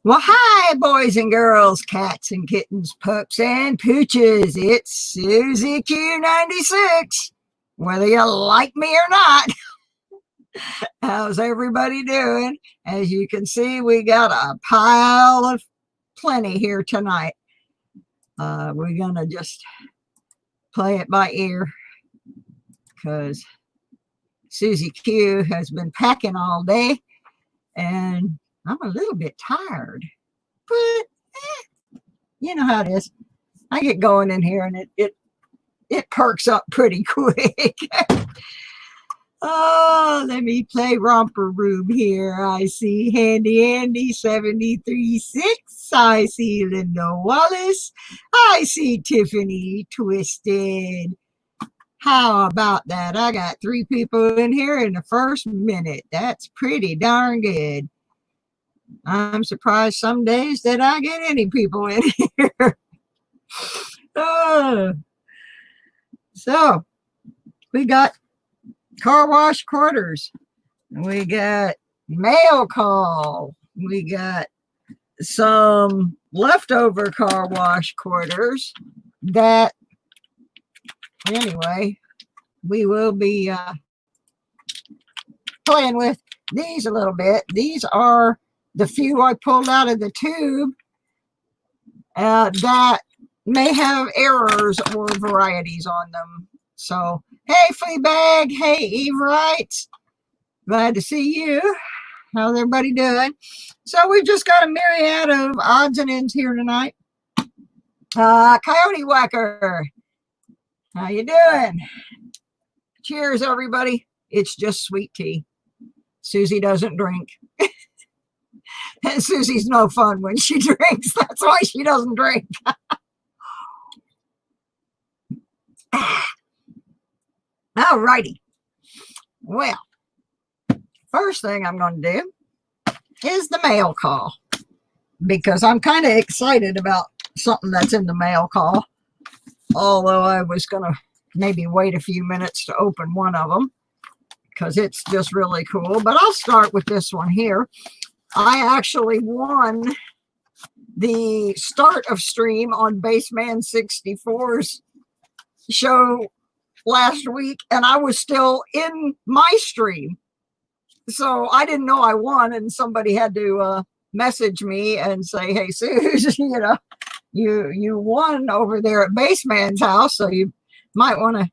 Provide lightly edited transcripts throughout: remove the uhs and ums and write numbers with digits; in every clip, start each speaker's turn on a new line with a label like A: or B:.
A: Well, hi, boys and girls, cats and kittens, pups and pooches. It's Susie Q96. Whether you like me or not, how's everybody doing? As you can see, we got a pile of plenty here tonight. We're going to just play it by ear because Susie Q has been packing all day and I'm a little bit tired. But you know how it is. I get going in here and it perks up pretty quick. Oh, let me play Romper Room here. I see Handy Andy 73-6. I see Linda Wallace. I see Tiffany Twisted. How about that? I got 3 people in here in the first minute. That's pretty darn good. I'm surprised some days that I get any people in here. So we got car wash quarters. We got mail call. We got some leftover car wash quarters that, anyway, we will be playing with these a little bit. These are the few I pulled out of the tube that may have errors or varieties on them. So, hey, Fleabag. Hey, Eve Wright. Glad to see you. How's everybody doing? So, we've just got a myriad of odds and ends here tonight. Coyote Whacker. How you doing? Cheers, everybody. It's just sweet tea. Susie doesn't drink. And Susie's no fun when she drinks. That's why she doesn't drink. All righty. Well, first thing I'm going to do is the mail call, because I'm kind of excited about something that's in the mail call, although I was going to maybe wait a few minutes to open one of them because it's just really cool. But I'll start with this one here. I actually won the start of stream on Baseman 64's show last week, and I was still in my stream. So I didn't know I won, and somebody had to message me and say, hey, Suze, you won over there at Baseman's house, so you might want to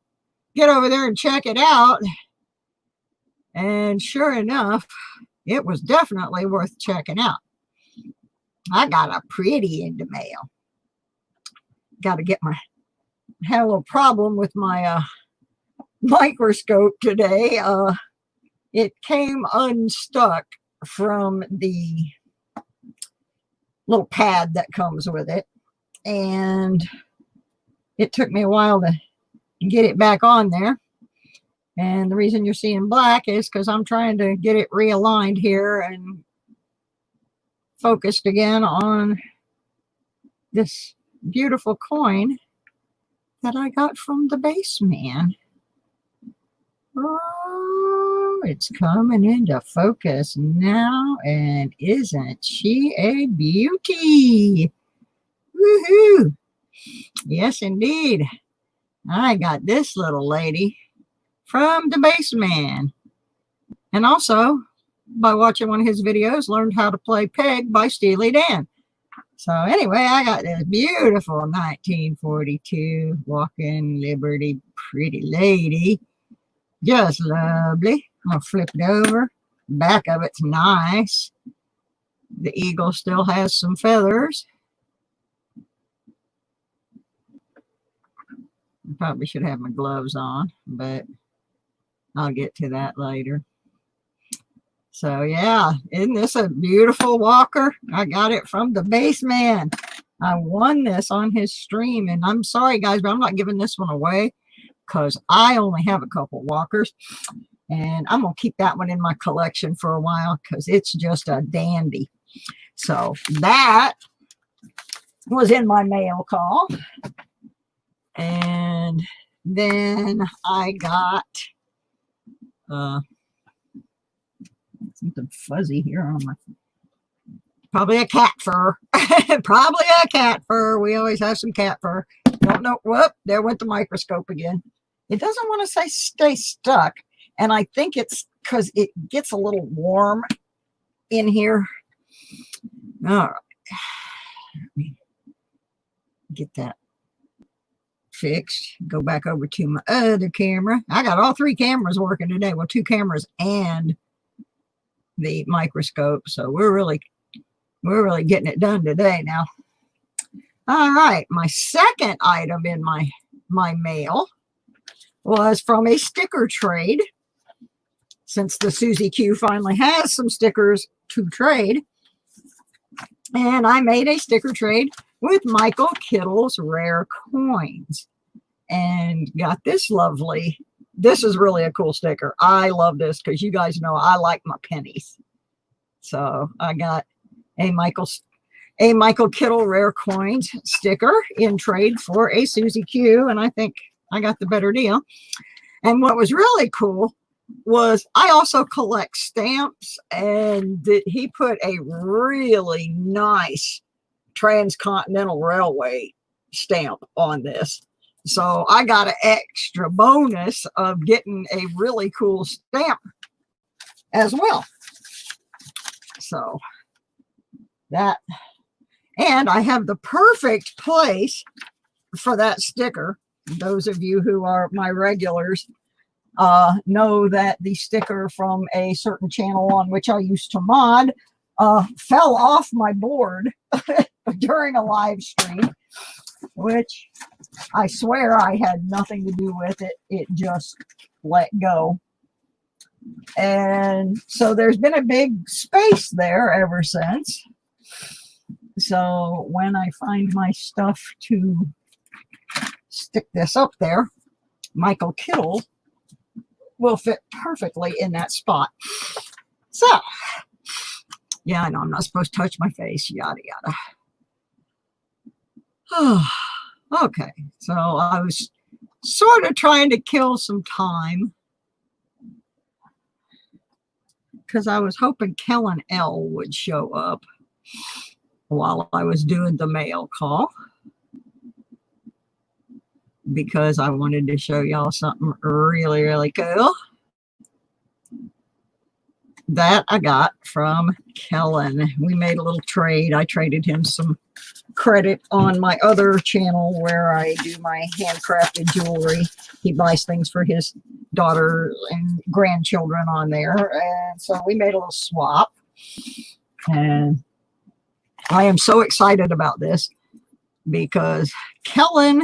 A: get over there and check it out. And sure enough, it was definitely worth checking out. I got a pretty in the mail. Got to get had a little problem with my microscope today. It came unstuck from the little pad that comes with it, and it took me a while to get it back on there. And the reason you're seeing black is because I'm trying to get it realigned here and focused again on this beautiful coin that I got from the Baseman. Oh, it's coming into focus now, and isn't she a beauty? Woohoo! Yes, indeed. I got this little lady from the Baseman. And also, by watching one of his videos, learned how to play Peg by Steely Dan. So anyway, I got this beautiful 1942 Walking Liberty pretty lady. Just lovely. I'll flip it over. Back of it's nice. The eagle still has some feathers. I probably should have my gloves on, but I'll get to that later. So yeah, isn't this a beautiful walker? I got it from the Baseman. I won this on his stream, and I'm sorry guys, but I'm not giving this one away because I only have a couple walkers, and I'm gonna keep that one in my collection for a while because it's just a dandy. So that was in my mail call. And then I got something fuzzy here on my Probably a cat fur. Probably a cat fur. We always have some cat fur. Don't know. Whoop, there went the microscope again. It doesn't want to say stay stuck. And I think it's because it gets a little warm in here. All right. Let me get that fixed. Go back over to my other camera. I got all three cameras working today. Well, two cameras and the microscope. So we're really getting it done today now. All right. My second item in my mail was from a sticker trade. Since the Susie Q finally has some stickers to trade. And I made a sticker trade with Michael Kittle's Rare Coins. And got this lovely, this is really a cool sticker. I love this because you guys know I like my pennies. So I got a Michael Kittle Rare Coins sticker in trade for a Susie Q. And I think I got the better deal. And what was really cool was I also collect stamps, and he put a really nice Transcontinental Railway stamp on this. So I got an extra bonus of getting a really cool stamp as well. So that, and I have the perfect place for that sticker. Those of you who are my regulars know that the sticker from a certain channel on which I used to mod fell off my board during a live stream, which I swear I had nothing to do with it. It just let go. And so there's been a big space there ever since. So when I find my stuff to stick this up there, Michael Kittle will fit perfectly in that spot. So, yeah, I know I'm not supposed to touch my face, yada, yada. Okay, so I was sort of trying to kill some time because I was hoping Kellen L would show up while I was doing the mail call, because I wanted to show y'all something really, really cool that I got from Kellen. We made a little trade. I traded him some credit on my other channel where I do my handcrafted jewelry. He buys things for his daughter and grandchildren on there. And so we made a little swap. And I am so excited about this because Kellen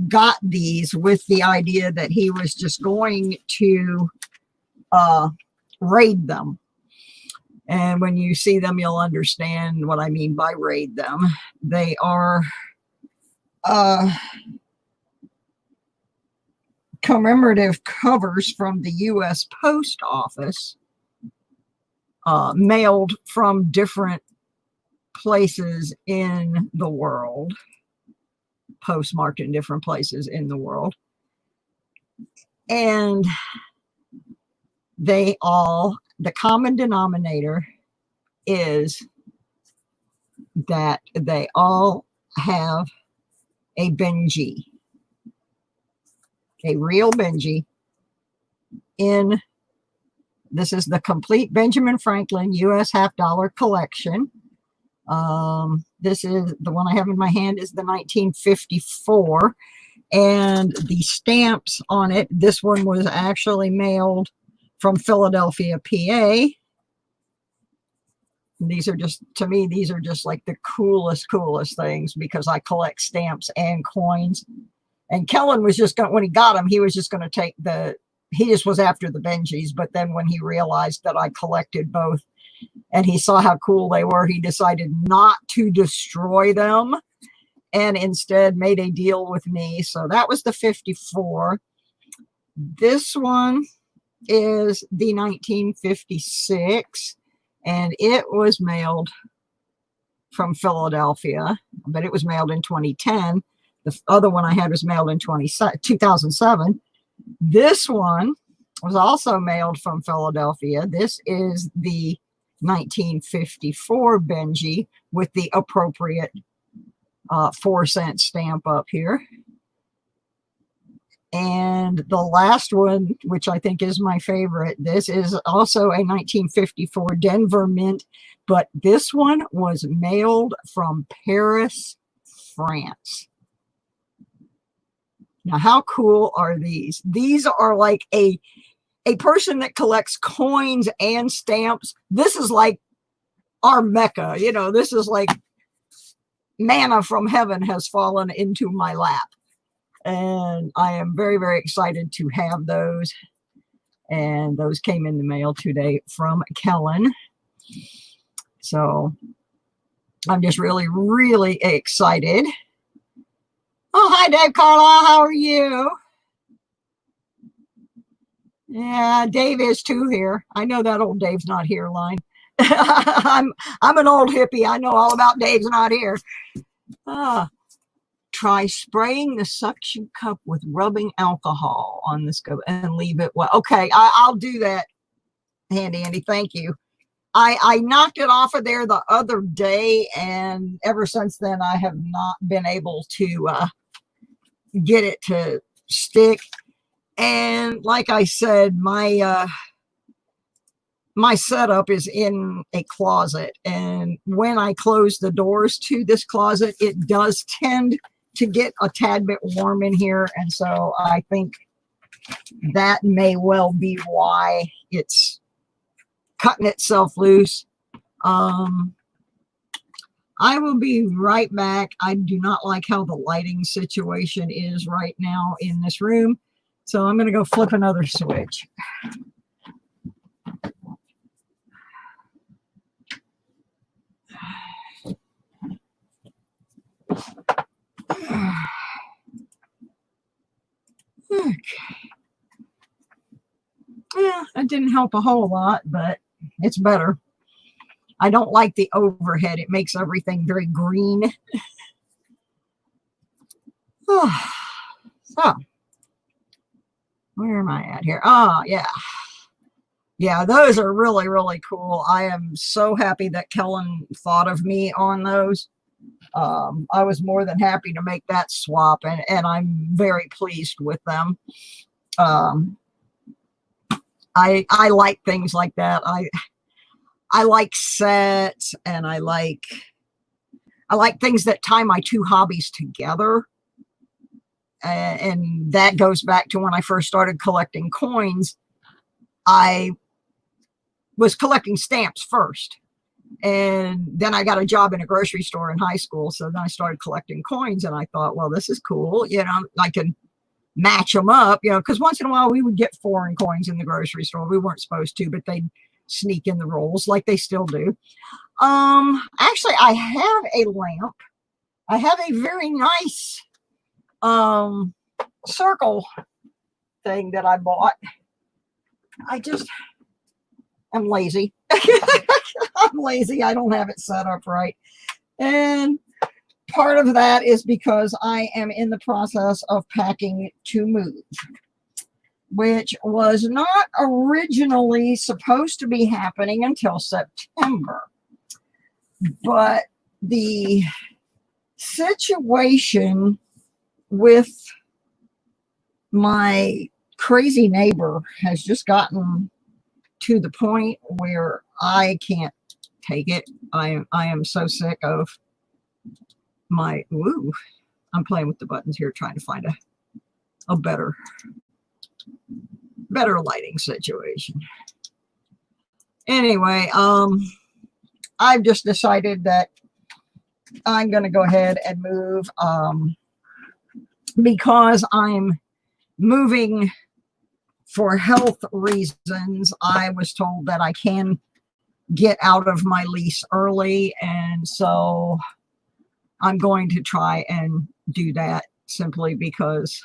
A: got these with the idea that he was just going to raid them. And when you see them, you'll understand what I mean by raid them. They are commemorative covers from the U.S. Post Office, mailed from different places in the world, postmarked in different places in the world. And they all, the common denominator is that they all have a Benji, a real Benji in, this is the complete Benjamin Franklin U.S. half-dollar collection. This is the one I have in my hand is the 1954, and the stamps on it, this one was actually mailed from Philadelphia, PA. These are just, to me, these are just like the coolest things because I collect stamps and coins. And Kellen was just going, when he got them, he was just going to take the, he just was after the Benjis. But then when he realized that I collected both and he saw how cool they were, he decided not to destroy them and instead made a deal with me. So that was the 54. This one is the 1956, and it was mailed from Philadelphia, but it was mailed in 2010. The other one I had was mailed in 2007. This one was also mailed from Philadelphia. This is the 1954 Benji with the appropriate 4-cent stamp up here. And the last one, which I think is my favorite, this is also a 1954 Denver Mint, but this one was mailed from Paris, France. Now, how cool are these? These are like a person that collects coins and stamps. This is like our Mecca. You know, this is like manna from heaven has fallen into my lap. And I am very, very excited to have those. And those came in the mail today from Kellen. So I'm just really, really excited. Oh, hi, Dave Carlisle. How are you? Yeah, Dave is too here. I know that old Dave's not here line. I'm an old hippie. I know all about Dave's not here. Try spraying the suction cup with rubbing alcohol on the scope and leave it well. Okay, I'll do that, Handy Andy. Thank you. I knocked it off of there the other day, and ever since then I have not been able to get it to stick. And like I said, my setup is in a closet, and when I close the doors to this closet, it does tend to get a tad bit warm in here, and so I think that may well be why it's cutting itself loose. I will be right back. I do not like how the lighting situation is right now in this room, so I'm going to go flip another switch. Okay. Yeah, that didn't help a whole lot, but it's better. I don't like the overhead. It makes everything very green. So, where am I at here? Oh, yeah. Yeah, those are really, really cool. I am so happy that Kellen thought of me on those. I was more than happy to make that swap, and I'm very pleased with them. I like things like that. I like sets, and I like things that tie my two hobbies together. And that goes back to when I first started collecting coins. I was collecting stamps first, and then I got a job in a grocery store in high school. So then I started collecting coins, and I thought, well, this is cool. You know, I can match them up, you know, because once in a while we would get foreign coins in the grocery store. We weren't supposed to, but they'd sneak in the rolls like they still do. Actually, I have a lamp. I have a very nice circle thing that I bought. I just am lazy. I'm lazy. I don't have it set up right. And part of that is because I am in the process of packing to move, which was not originally supposed to be happening until September. But the situation with my crazy neighbor has just gotten to the point where I can't take it. I am so sick of my, woo, I'm playing with the buttons here trying to find a better lighting situation. Anyway, I've just decided that I'm going to go ahead and move because I'm moving for health reasons. I was told that I can get out of my lease early, and so I'm going to try and do that simply because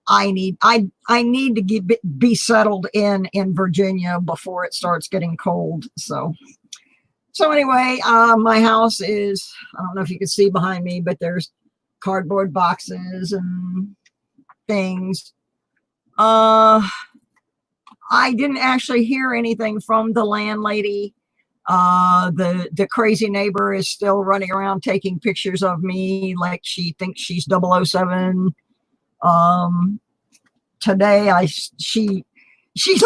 A: I need to be settled in Virginia before it starts getting cold. So anyway, my house is, I don't know if you can see behind me, but there's cardboard boxes and things. I didn't actually hear anything from the landlady. The crazy neighbor is still running around taking pictures of me like she thinks she's 007. Today she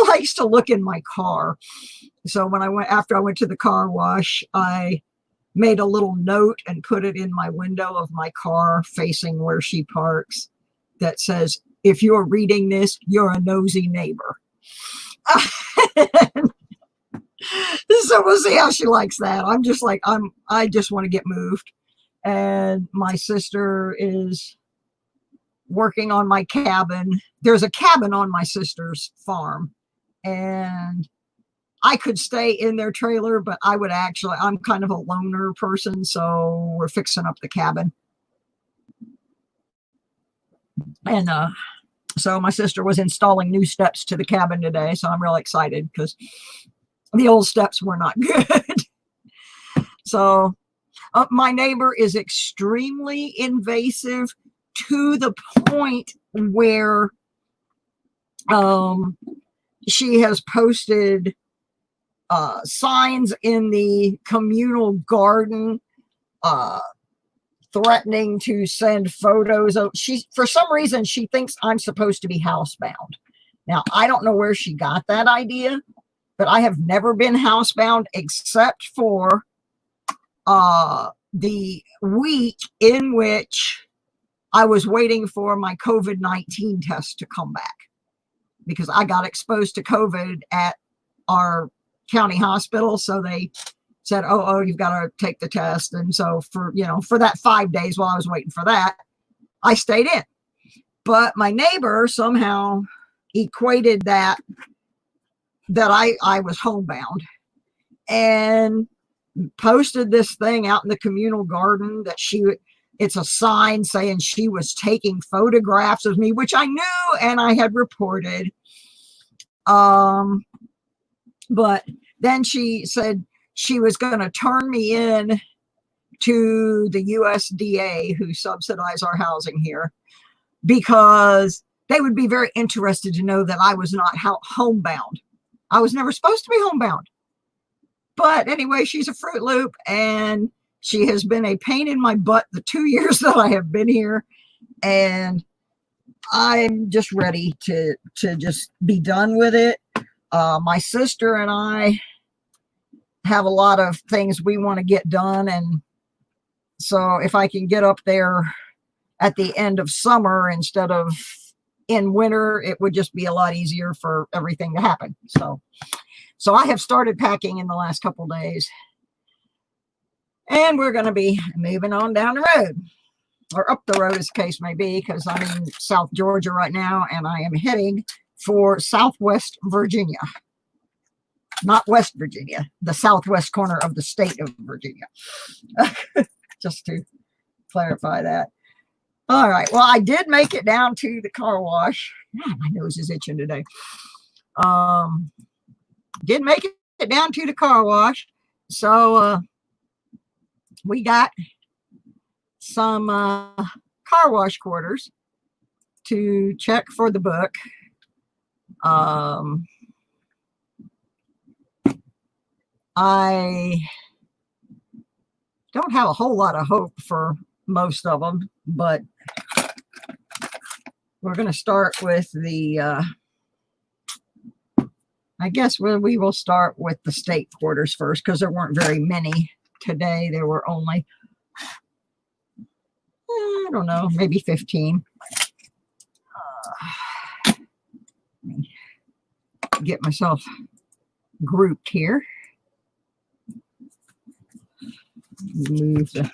A: likes to look in my car. So after I went to the car wash, I made a little note and put it in my window of my car facing where she parks that says, "If you're reading this, you're a nosy neighbor." So we'll see how she likes that. I'm just like, I just want to get moved. And my sister is working on my cabin. There's a cabin on my sister's farm, and I could stay in their trailer, but I'm kind of a loner person, so we're fixing up the cabin. And so my sister was installing new steps to the cabin today, so I'm real excited because the old steps were not good. So my neighbor is extremely invasive to the point where she has posted signs in the communal garden threatening to send photos of. For some reason, she thinks I'm supposed to be housebound. Now, I don't know where she got that idea, but I have never been housebound except for the week in which I was waiting for my COVID-19 test to come back, because I got exposed to COVID at our county hospital. So they said, oh, you've got to take the test. And so for that 5 days while I was waiting for that, I stayed in. But my neighbor somehow equated that I was homebound, and posted this thing out in the communal garden that it's a sign saying she was taking photographs of me, which I knew and I had reported. But then she said she was going to turn me in to the USDA, who subsidize our housing here, because they would be very interested to know that I was not homebound. I was never supposed to be homebound. But anyway, she's a Fruit Loop, and she has been a pain in my butt the 2 years that I have been here. And I'm just ready to just be done with it. My sister and I have a lot of things we want to get done. And so if I can get up there at the end of summer instead of in winter, it would just be a lot easier for everything to happen. So I have started packing in the last couple days, and we're going to be moving on down the road, or up the road as the case may be, because I'm in South Georgia right now, and I am heading for Southwest Virginia. Not West Virginia, the southwest corner of the state of Virginia. Just to clarify that. All right. Well, I did make it down to the car wash. Man, my nose is itching today. Did make it down to the car wash. So we got some car wash quarters to check for the book. I don't have a whole lot of hope for most of them, but we're going to start with the I guess we will start with the state quarters first, because there weren't very many today. There were only, I don't know, maybe 15. Let me get myself grouped here. Move the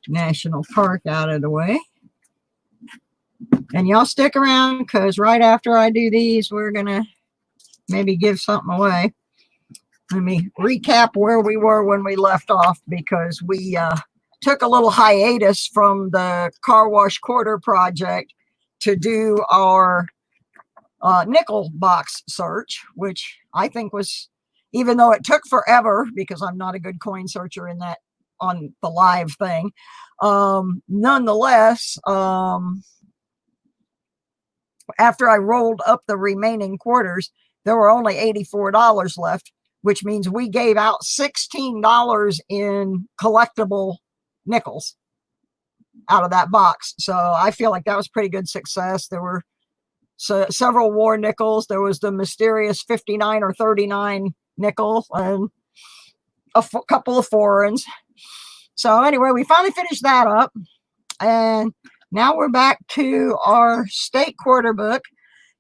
A: national park out of the way. And y'all stick around, because right after I do these, we're going to maybe give something away. Let me recap where we were when we left off, because we took a little hiatus from the car wash quarter project to do our nickel box search, which I think was, even though it took forever, because I'm not a good coin searcher in that on the live thing, nonetheless, after I rolled up the remaining quarters, there were only $84 left, which means we gave out $16 in collectible nickels out of that box. So I feel like that was pretty good success. There were several war nickels. There was the mysterious 59 or 39 nickel and a couple of foreigns. So anyway, we finally finished that up. And now we're back to our state quarter book,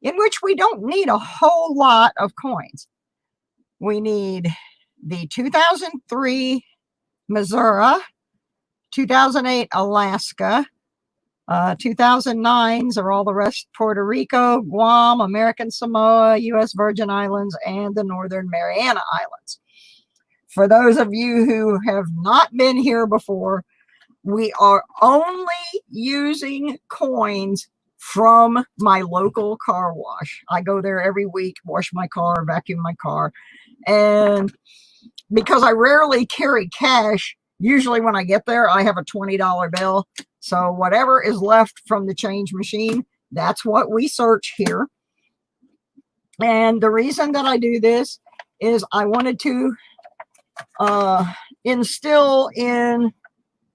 A: in which we don't need a whole lot of coins. We need the 2003 Missouri, 2008 Alaska, 2009s are all the rest: Puerto Rico, Guam, American Samoa, U.S. Virgin Islands, and the Northern Mariana Islands. For those of you who have not been here before, we are only using coins from my local car wash. I go there every week, wash my car, vacuum my car. And because I rarely carry cash, usually when I get there, I have a $20 bill. So whatever is left from the change machine, that's what we search here. And the reason that I do this is I wanted to instill in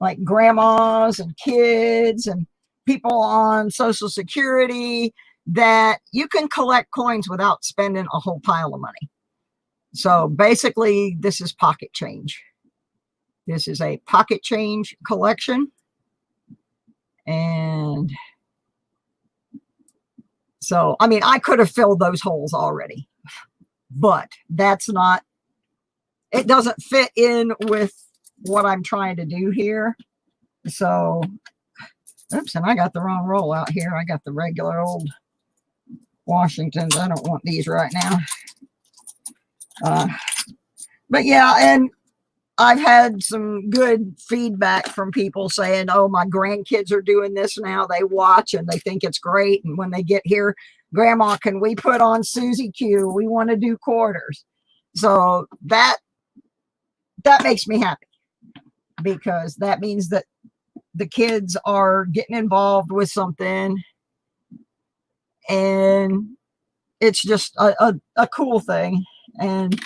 A: like grandmas and kids and people on Social Security that you can collect coins without spending a whole pile of money. So basically, this is pocket change. This is a pocket change collection. And so, I mean, I could have filled those holes already, but that's not, it doesn't fit in with what I'm trying to do here. So, oops, and I got the wrong roll out here. I got the regular old Washingtons. I don't want these right now. But yeah, and I've had some good feedback from people saying, oh, my grandkids are doing this now. They watch and they think it's great. And when they get here, Grandma, can we put on Susie Q? We want to do quarters. So that makes me happy, because that means that the kids are getting involved with something. And it's just a cool thing. And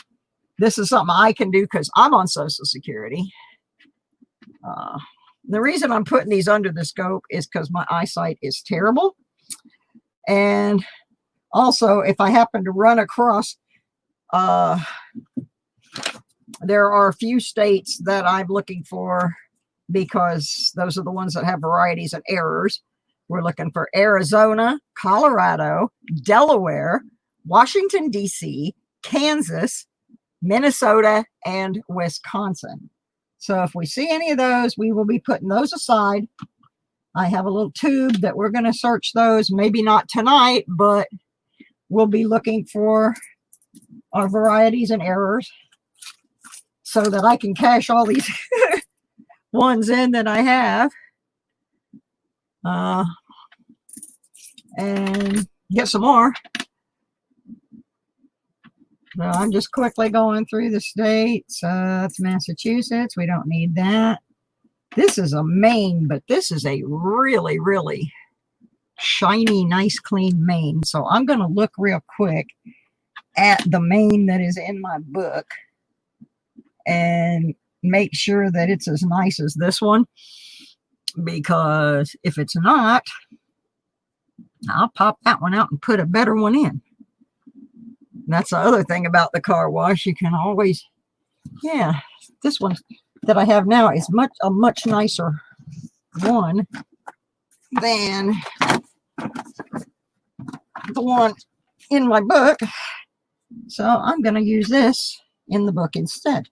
A: this is something I can do because I'm on Social Security. The reason I'm putting these under the scope is because my eyesight is terrible. And also, if I happen to run across, there are a few states that I'm looking for, because those are the ones that have varieties and errors. We're looking for Arizona, Colorado, Delaware, Washington, D.C., Kansas, Minnesota, and Wisconsin. So if we see any of those, we will be putting those aside. I have a little tube that we're going to search those, maybe not tonight, but we'll be looking for our varieties and errors so that I can cash all these ones in that I have. And get some more. So I'm just quickly going through the states. It's Massachusetts. We don't need that. This is a Maine, but this is a really, really shiny, nice, clean Maine. So I'm going to look real quick at the Maine that is in my book and make sure that it's as nice as this one. Because if it's not, I'll pop that one out and put a better one in. That's the other thing about the car wash. You can always, yeah, this one that I have now is a much nicer one than the one in my book. So I'm going to use this in the book instead.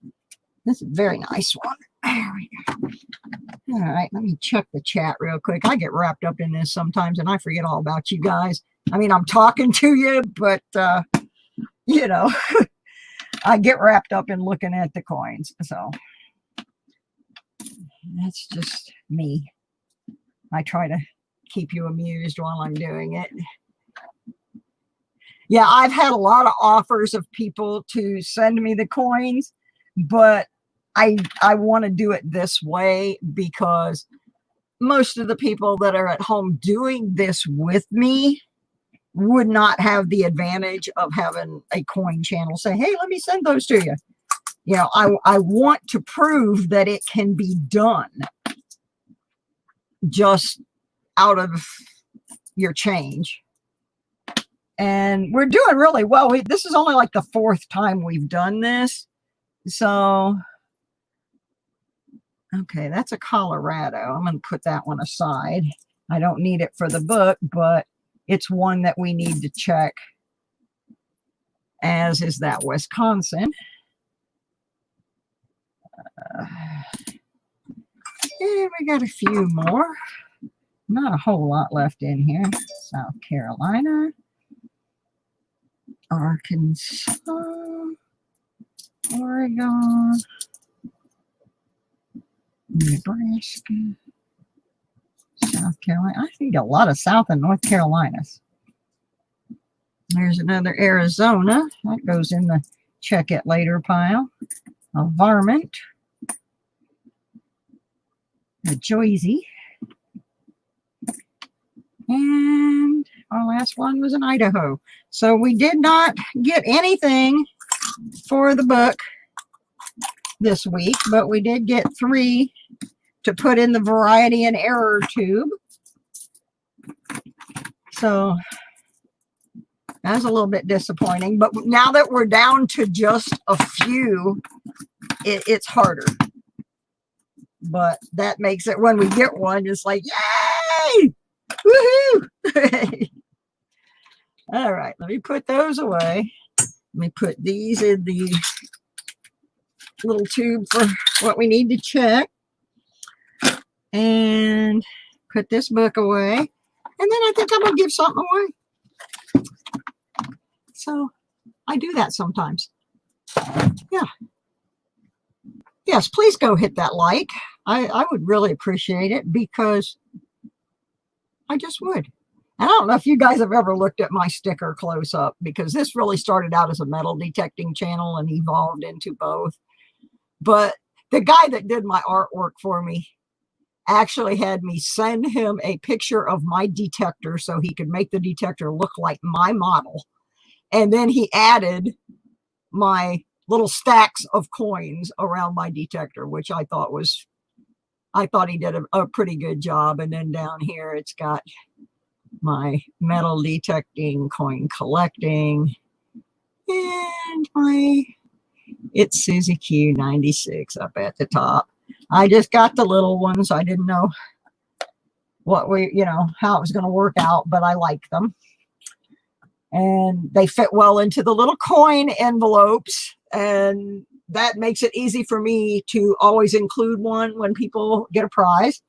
A: This is a very nice one. There we go. All right, let me check the chat real quick. I get wrapped up in this sometimes and I forget all about you guys. I mean, I'm talking to you, but you know, I get wrapped up in looking at the coins. So that's just me. I try to keep you amused while I'm doing it. Yeah, I've had a lot of offers of people to send me the coins, but I want to do it this way because most of the people that are at home doing this with me would not have the advantage of having a coin channel say, hey, let me send those to you. You know, I want to prove that it can be done just out of your change. And we're doing really well. This is only like the 4th time we've done this. So, okay, that's a Colorado. I'm going to put that one aside. I don't need it for the book, but it's one that we need to check, as is that Wisconsin. And we got a few more. Not a whole lot left in here. South Carolina, Arkansas, Oregon, Nebraska, South Carolina. I think a lot of South and North Carolinas. There's another Arizona. That goes in the check it later pile. A Varmint. A Jersey. And our last one was in Idaho. So we did not get anything for the book this week, but we did get 3 to put in the variety and error tube. So that's a little bit disappointing, but now that we're down to just a few, it's harder. But that makes it, when we get one, it's like, yay! Woohoo! All right, let me put those away. Let me put these in the little tube for what we need to check. And put this book away. And then I think I'm going to give something away. So I do that sometimes. Yeah. Yes, please go hit that like. I would really appreciate it, because I just would. And I don't know if you guys have ever looked at my sticker close up, because this really started out as a metal detecting channel and evolved into both. But the guy that did my artwork for me actually had me send him a picture of my detector so he could make the detector look like my model. And then he added my little stacks of coins around my detector, which I thought he did a pretty good job. And then down here, it's got my metal detecting, coin collecting, and it's Suzy Q96 up at the top. I just got the little ones. I didn't know how it was going to work out, but I like them. And they fit well into the little coin envelopes, and that makes it easy for me to always include one when people get a prize.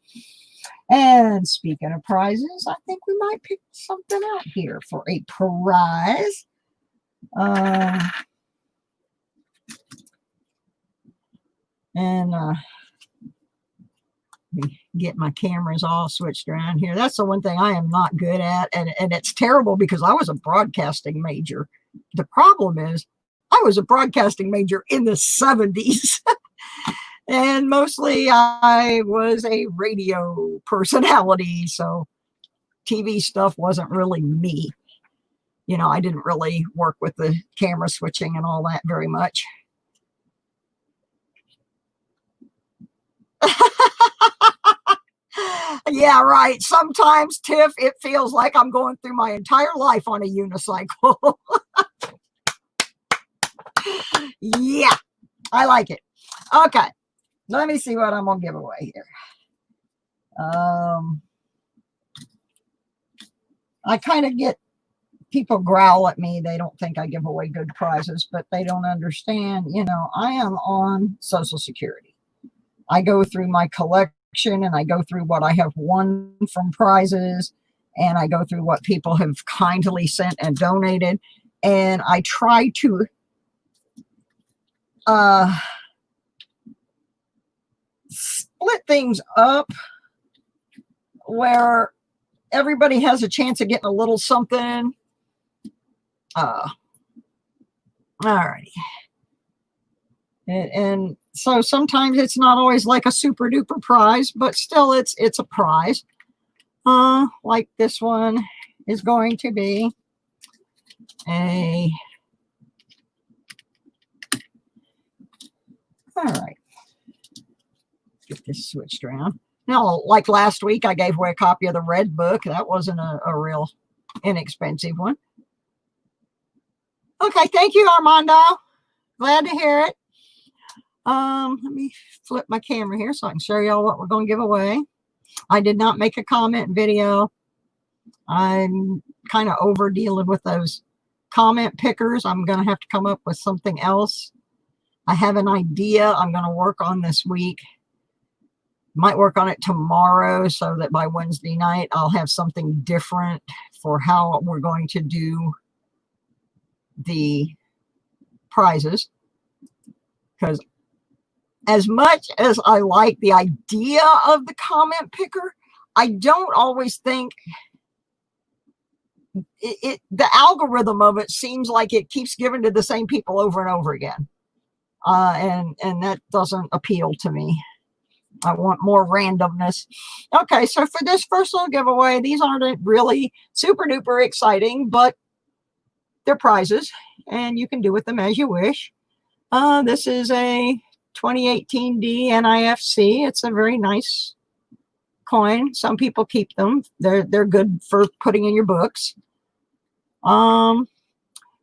A: And speaking of prizes, I think we might pick something out here for a prize. Get my cameras all switched around here. That's the one thing I am not good at, and it's terrible because I was a broadcasting major. The problem is I was a broadcasting major in the 70s. And mostly I was a radio personality, so TV stuff wasn't really me. You know, I didn't really work with the camera switching and all that very much. Yeah, right. Sometimes, Tiff, it feels like I'm going through my entire life on a unicycle. Yeah, I like it. Okay, let me see what I'm going to give away here. I kind of get people growl at me. They don't think I give away good prizes, but they don't understand. You know, I am on Social Security. I go through my collection and I go through what I have won from prizes, and I go through what people have kindly sent and donated, and I try to split things up where everybody has a chance of getting a little something. All righty. And so sometimes it's not always like a super duper prize, but still it's a prize. Like this one is going to be. a, all right, get this switched around. Now, like last week, I gave away a copy of the Red Book. That wasn't a real inexpensive one. Okay, thank you, Armando. Glad to hear it. Let me flip my camera here so I can show y'all what we're going to give away. I did not make a comment video. I'm kind of over dealing with those comment pickers. I'm going to have to come up with something else. I have an idea I'm going to work on this week. Might work on it tomorrow so that by Wednesday night I'll have something different for how we're going to do the prizes. Because as much as I like the idea of the comment picker, I don't always think the algorithm of it seems like it keeps giving to the same people over and over again. And that doesn't appeal to me. I want more randomness. Okay, so for this first little giveaway, these aren't really super duper exciting, but they're prizes, and you can do with them as you wish. This is a 2018 NIFC. It's a very nice coin. Some people keep them. They're good for putting in your books.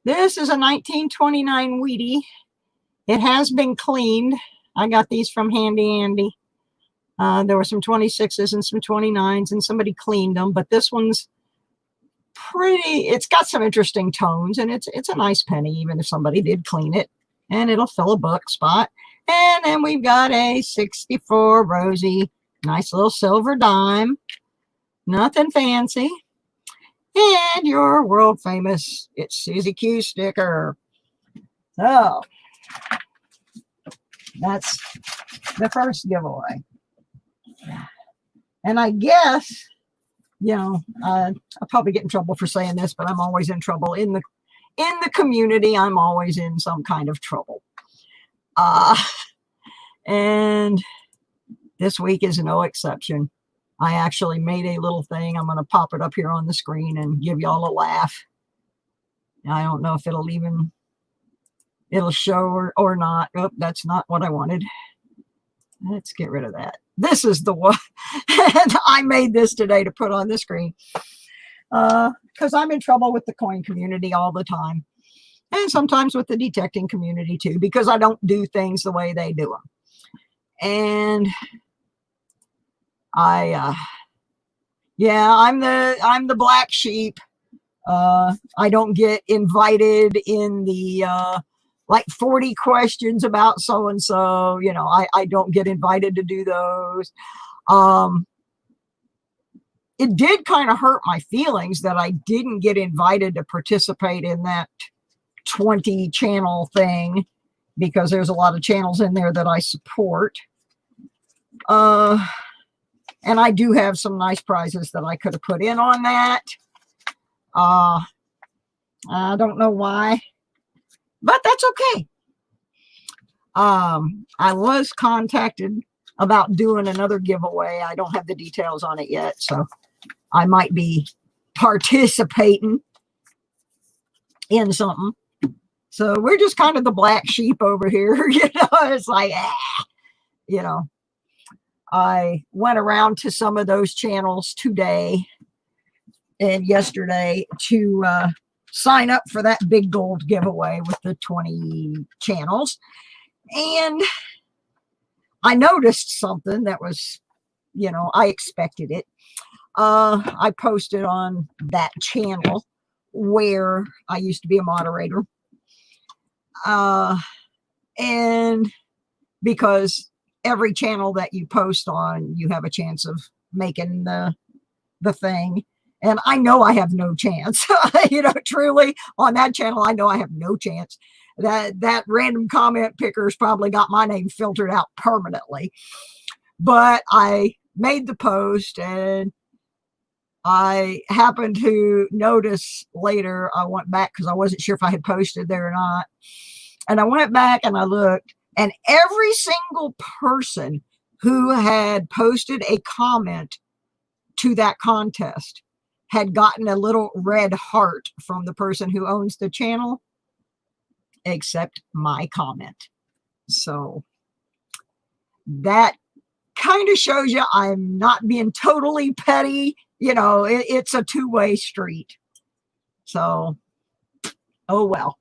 A: This is a 1929 Wheaty. It has been cleaned. I got these from Handy Andy. There were some 26s and some 29s, and somebody cleaned them. But this one's pretty. It's got some interesting tones, and it's a nice penny, even if somebody did clean it. And it'll fill a book spot. And then we've got a 64 Rosie, nice little silver dime. Nothing fancy. And your world famous It's Susie Q sticker. So that's the first giveaway. And I guess, you know, I'll probably get in trouble for saying this, but I'm always in trouble. In the community, I'm always in some kind of trouble. And this week is no exception. I actually made a little thing. I'm going to pop it up here on the screen and give y'all a laugh. I don't know if it'll show or not. Oh, that's not what I wanted. Let's get rid of that. This is the one. And I made this today to put on the screen. Because I'm in trouble with the coin community all the time. And sometimes with the detecting community too, because I don't do things the way they do them. And yeah, I'm the black sheep. I don't get invited in the like 40 questions about so and so. You know, I don't get invited to do those. It did kind of hurt my feelings that I didn't get invited to participate in that 20 channel thing, because there's a lot of channels in there that I support. And I do have some nice prizes that I could have put in on that. I don't know why, but that's okay. I was contacted about doing another giveaway. I don't have the details on it yet, so I might be participating in something. So we're just kind of the black sheep over here. You know, it's like, you know, I went around to some of those channels today and yesterday to sign up for that big gold giveaway with the 20 channels. And I noticed something that was, you know, I expected it. I posted on that channel where I used to be a moderator. And because every channel that you post on, you have a chance of making the thing. And I know I have no chance. You know, truly on that channel, I know I have no chance. That random comment picker's probably got my name filtered out permanently. But I made the post, and I happened to notice later, I went back because I wasn't sure if I had posted there or not. And I went back and I looked, and every single person who had posted a comment to that contest had gotten a little red heart from the person who owns the channel, except my comment. So that kind of shows you I'm not being totally petty. You know, it's a two-way street. So, oh well.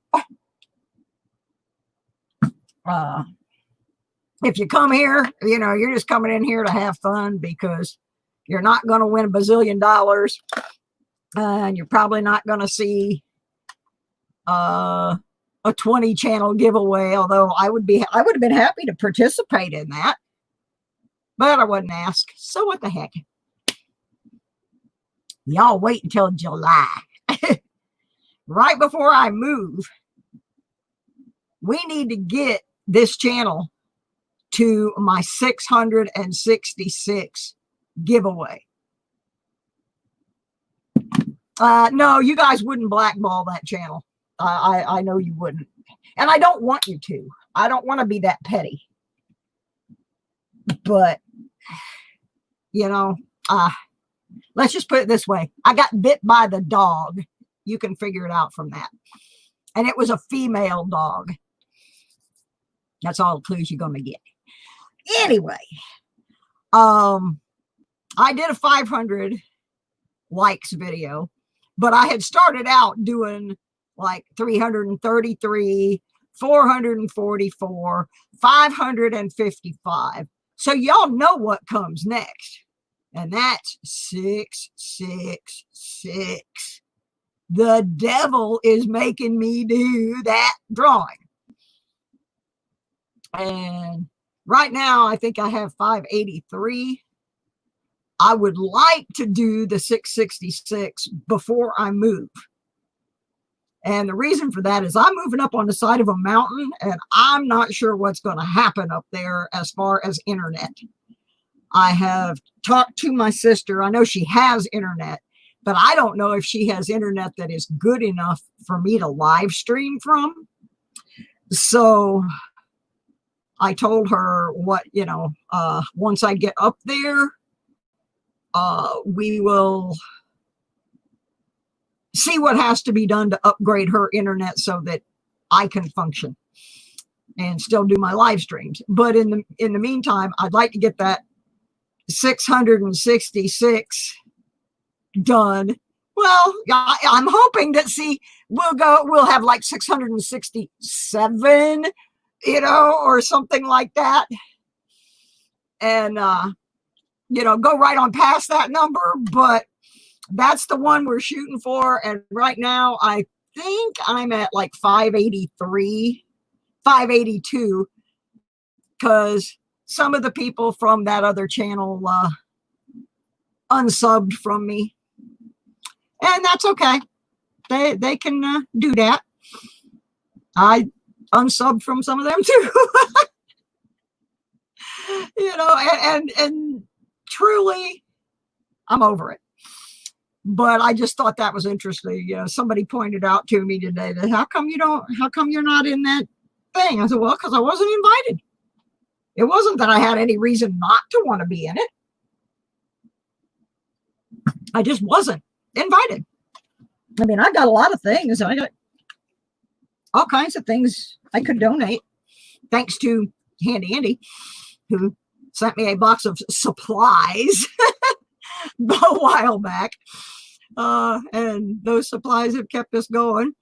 A: If you come here, you know, you're just coming in here to have fun, because you're not going to win a bazillion dollars, and you're probably not going to see a 20 channel giveaway, although I would have been happy to participate in that, but I wasn't asked. So what the heck? Y'all wait until July. Right before I move, we need to get this channel to my 666 giveaway. No, you guys wouldn't blackball that channel. I know you wouldn't. And I don't want you to. I don't want to be that petty. But, you know, let's just put it this way. I got bit by the dog. You can figure it out from that. And it was a female dog. That's all the clues you're going to get. Anyway, I did a 500 likes video, but I had started out doing like 333, 444, 555. So y'all know what comes next. And that's 666. The devil is making me do that drawing. And right now, I think I have 583. I would like to do the 666 before I move. And the reason for that is I'm moving up on the side of a mountain, and I'm not sure what's going to happen up there as far as internet. I have talked to my sister. I know she has internet, but I don't know if she has internet that is good enough for me to live stream from. So I told her what, you know, once I get up there, we will see what has to be done to upgrade her internet so that I can function and still do my live streams. But in the meantime, I'd like to get that 666 done. Well, I'm hoping that, we'll have like 667, you know, or something like that. And, you know, go right on past that number, but that's the one we're shooting for. And right now, I think I'm at like 583, 582, because some of the people from that other channel unsubbed from me. And that's okay. They can do that. I unsubbed from some of them too. You know, and truly, I'm over it. But I just thought that was interesting. You know, somebody pointed out to me today that how come you're not in that thing? I said, well, because I wasn't invited. It wasn't that I had any reason not to want to be in it. I just wasn't invited. I mean, I got a lot of things. I got all kinds of things I could donate, thanks to Handy Andy, who sent me a box of supplies a while back. And those supplies have kept us going.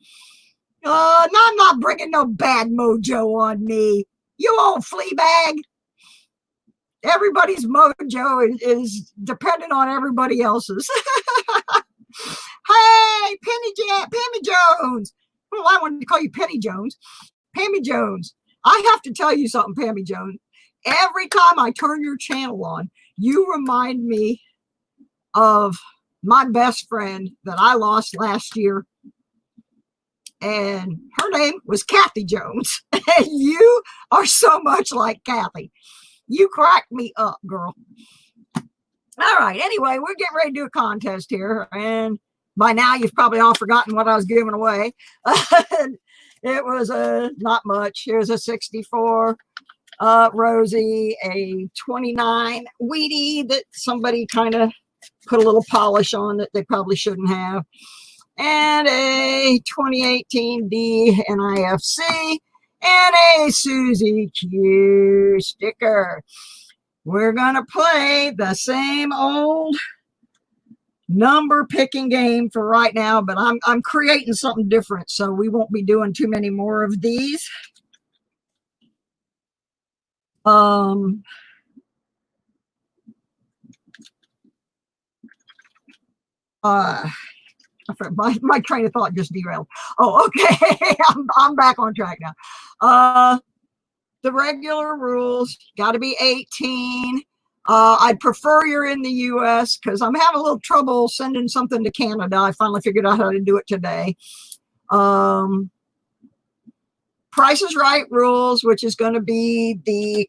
A: No, I'm not bringing no bad mojo on me. You old flea bag. Everybody's mojo is dependent on everybody else's. Hey, Pammy Jones. Well, I wanted to call you Penny Jones. Pammy Jones. I have to tell you something, Pammy Jones. Every time I turn your channel on, you remind me of my best friend that I lost last year. And her name was Kathy Jones. And you are so much like Kathy. You cracked me up, girl. All right. Anyway, we're getting ready to do a contest here. And by now, you've probably all forgotten what I was giving away. It was not much. Here's a 64 Rosie, a 29 Wheaty that somebody kind of put a little polish on that they probably shouldn't have. And a 2018 DNIFC and a Susie Q sticker. We're going to play the same old number picking game for right now, but I'm creating something different, so we won't be doing too many more of these. My train of thought just derailed. Oh, okay. I'm back on track now. The regular rules, got to be 18. I'd prefer you're in the US because I'm having a little trouble sending something to Canada. I finally figured out how to do it today. Price is Right rules, which is going to be the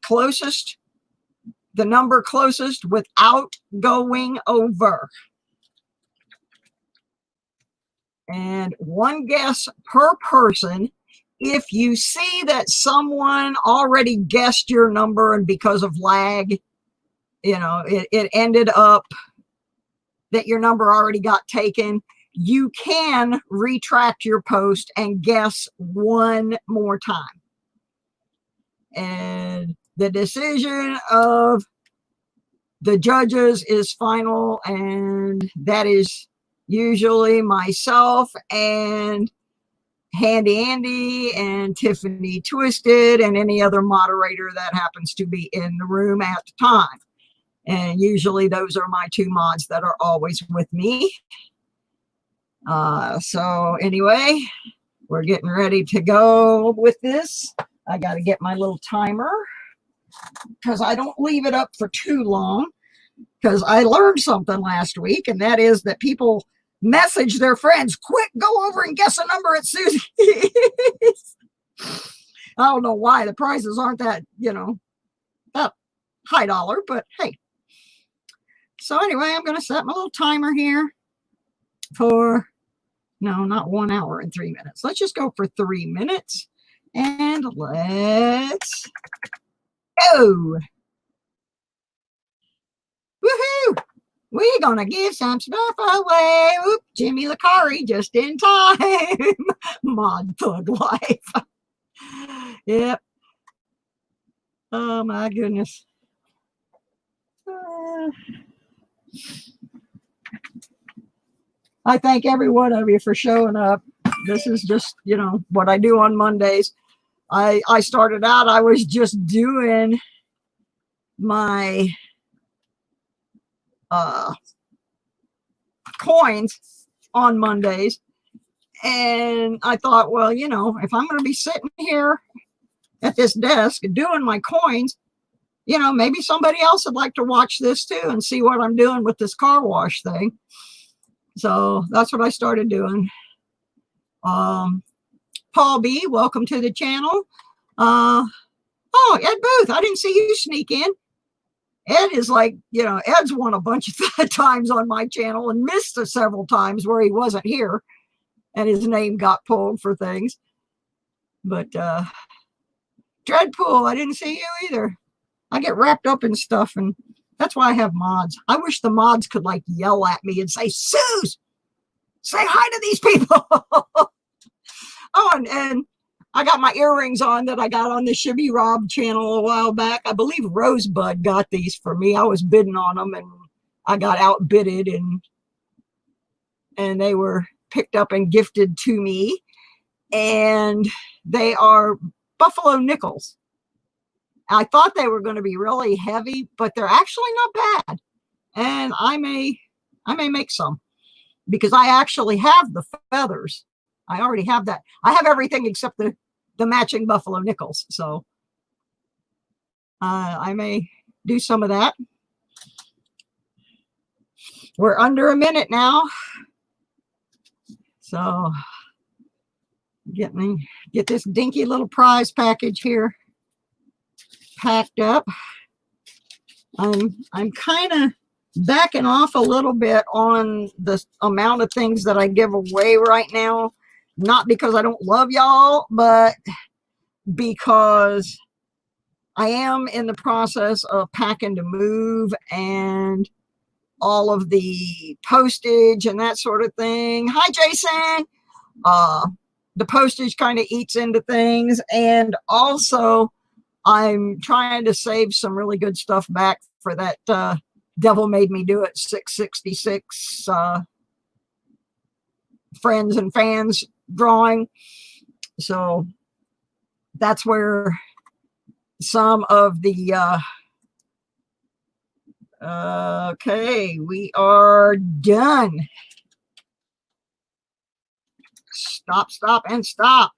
A: number closest without going over. And one guess per person. If you see that someone already guessed your number and because of lag, it ended up that your number already got taken, you can retract your post and guess one more time. And the decision of the judges is final, and that is usually myself and Handy Andy and Tiffany Twisted and any other moderator that happens to be in the room at the time. And usually those are my two mods that are always with me. So anyway, we're getting ready to go with this. I got to get my little timer because I don't leave it up for too long, because I learned something last week, and that is that people message their friends, quick, go over and guess a number at Susie's. I don't know why the prices aren't that, that high dollar, but hey. So anyway, I'm going to set my little timer here for, no, not 1 hour and 3 minutes. Let's just go for 3 minutes, and let's go. Woohoo! We're going to give some stuff away. Oop, Jimmy Lacari just in time. Mod Thug Life. Yep. Oh, my goodness. I thank every one of you for showing up. This is just, what I do on Mondays. I started out, I was just doing my coins on Mondays, and I thought, well, if I'm going to be sitting here at this desk doing my coins, maybe somebody else would like to watch this too and see what I'm doing with this car wash thing. So that's what I started doing. Paul B, welcome to the channel. Oh, Ed Booth, I didn't see you sneak in. Ed is like, Ed's won a bunch of times on my channel and missed several times where he wasn't here and his name got pulled for things. But Dreadpool, I didn't see you either. I get wrapped up in stuff, and that's why I have mods. I wish the mods could like yell at me and say, Suze, say hi to these people. Oh, and I got my earrings on that I got on the Shibby Rob channel a while back. I believe Rosebud got these for me. I was bidding on them, and I got outbidded, and they were picked up and gifted to me. And they are buffalo nickels. I thought they were going to be really heavy, but they're actually not bad. And I may make some, because I actually have the feathers. I already have that. I have everything except the matching buffalo nickels. So I may do some of that. We're under a minute now. So get this dinky little prize package here packed up. I'm kind of backing off a little bit on the amount of things that I give away right now. Not because I don't love y'all, but because I am in the process of packing to move, and all of the postage and that sort of thing. Hi, Jason. The postage kind of eats into things. And also, I'm trying to save some really good stuff back for that Devil Made Me Do It 666 friends and fans drawing. So that's where some of the okay, we are done. Stop, stop, and stop.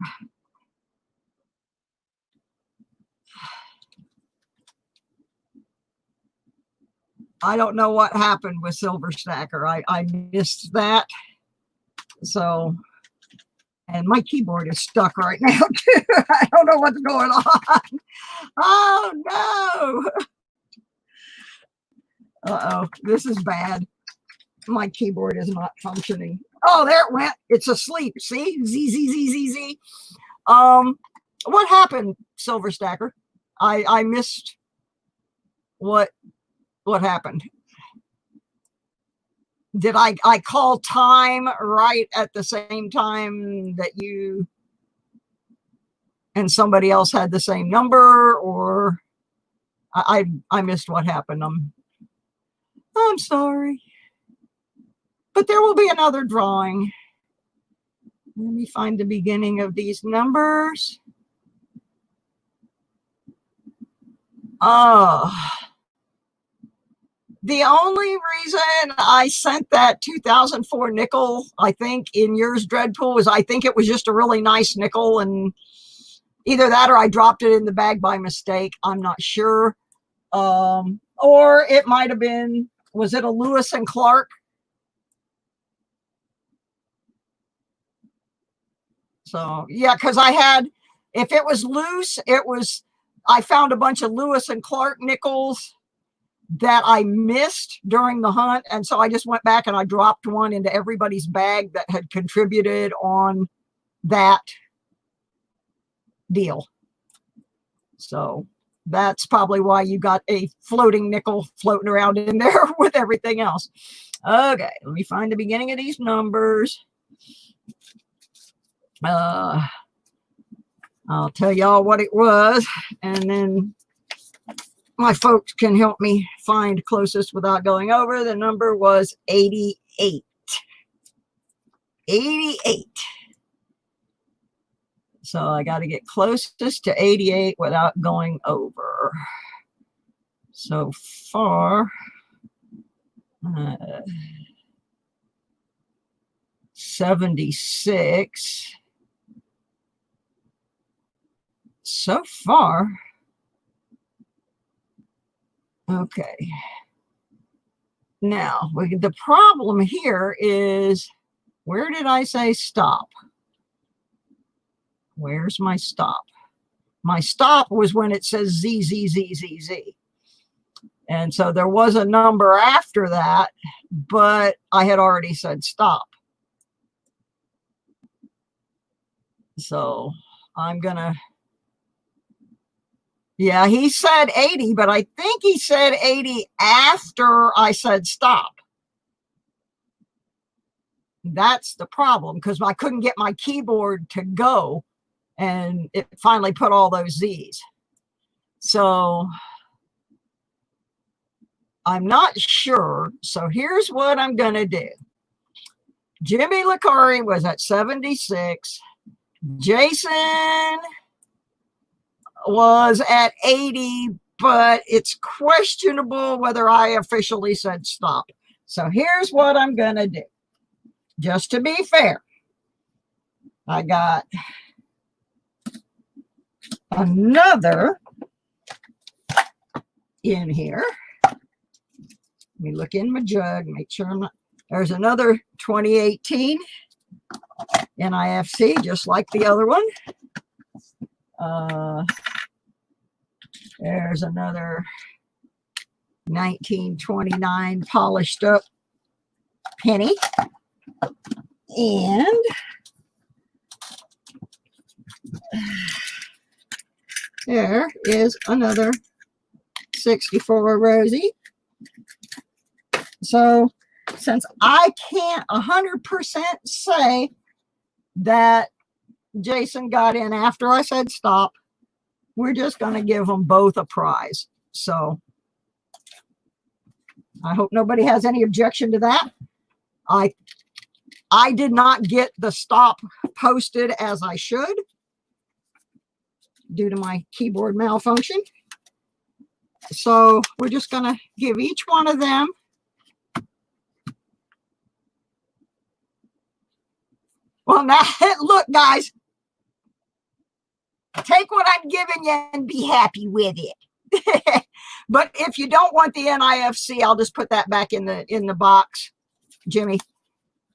A: I don't know what happened with Silver Stacker. I missed that. So, and my keyboard is stuck right now too. I don't know what's going on. Oh no. Uh-oh, this is bad. My keyboard is not functioning. Oh, there it went. It's asleep. See? Z, Z, Z, Z, Z. What happened, Silver Stacker? I missed what happened. Did I call time right at the same time that you and somebody else had the same number, or I missed what happened? I'm sorry. But there will be another drawing. Let me find the beginning of these numbers. The only reason I sent that 2004 nickel, I think, in yours, Dreadpool, is I think it was just a really nice nickel, and either that or I dropped it in the bag by mistake. I'm not sure. Or it might have been, was it a Lewis and Clark? So, yeah, because I had, if it was loose, I found a bunch of Lewis and Clark nickels that I missed during the hunt. And so I just went back and I dropped one into everybody's bag that had contributed on that deal. So that's probably why you got a floating nickel floating around in there with everything else. Okay, let me find the beginning of these numbers. I'll tell y'all what it was, and then my folks can help me find closest without going over. The number was 88. 88. So I got to get closest to 88 without going over. So far, 76. So far, okay. Now, the problem here is, where did I say stop? Where's my stop? My stop was when it says Z, Z, Z, Z, Z. And so there was a number after that, but I had already said stop. So I'm going to, yeah, he said 80, but I think he said 80 after I said stop. That's the problem, because I couldn't get my keyboard to go, and it finally put all those Z's. So I'm not sure. So here's what I'm going to do. Jimmy Licari was at 76. Jason was at 80, but it's questionable whether I officially said stop. So here's what I'm going to do. Just to be fair, I got another in here. Let me look in my jug, make sure I'm not. There's another 2018 NIFC, just like the other one. There's another 1929 polished up penny. And there is another 64 Rosie. So since I can't 100% say that Jason got in after I said stop, we're just going to give them both a prize. So I hope nobody has any objection to that. I did not get the stop posted as I should due to my keyboard malfunction. So we're just going to give each one of them well, now look, guys, take what I'm giving you and be happy with it. But if you don't want the NIFC, I'll just put that back in the box, Jimmy.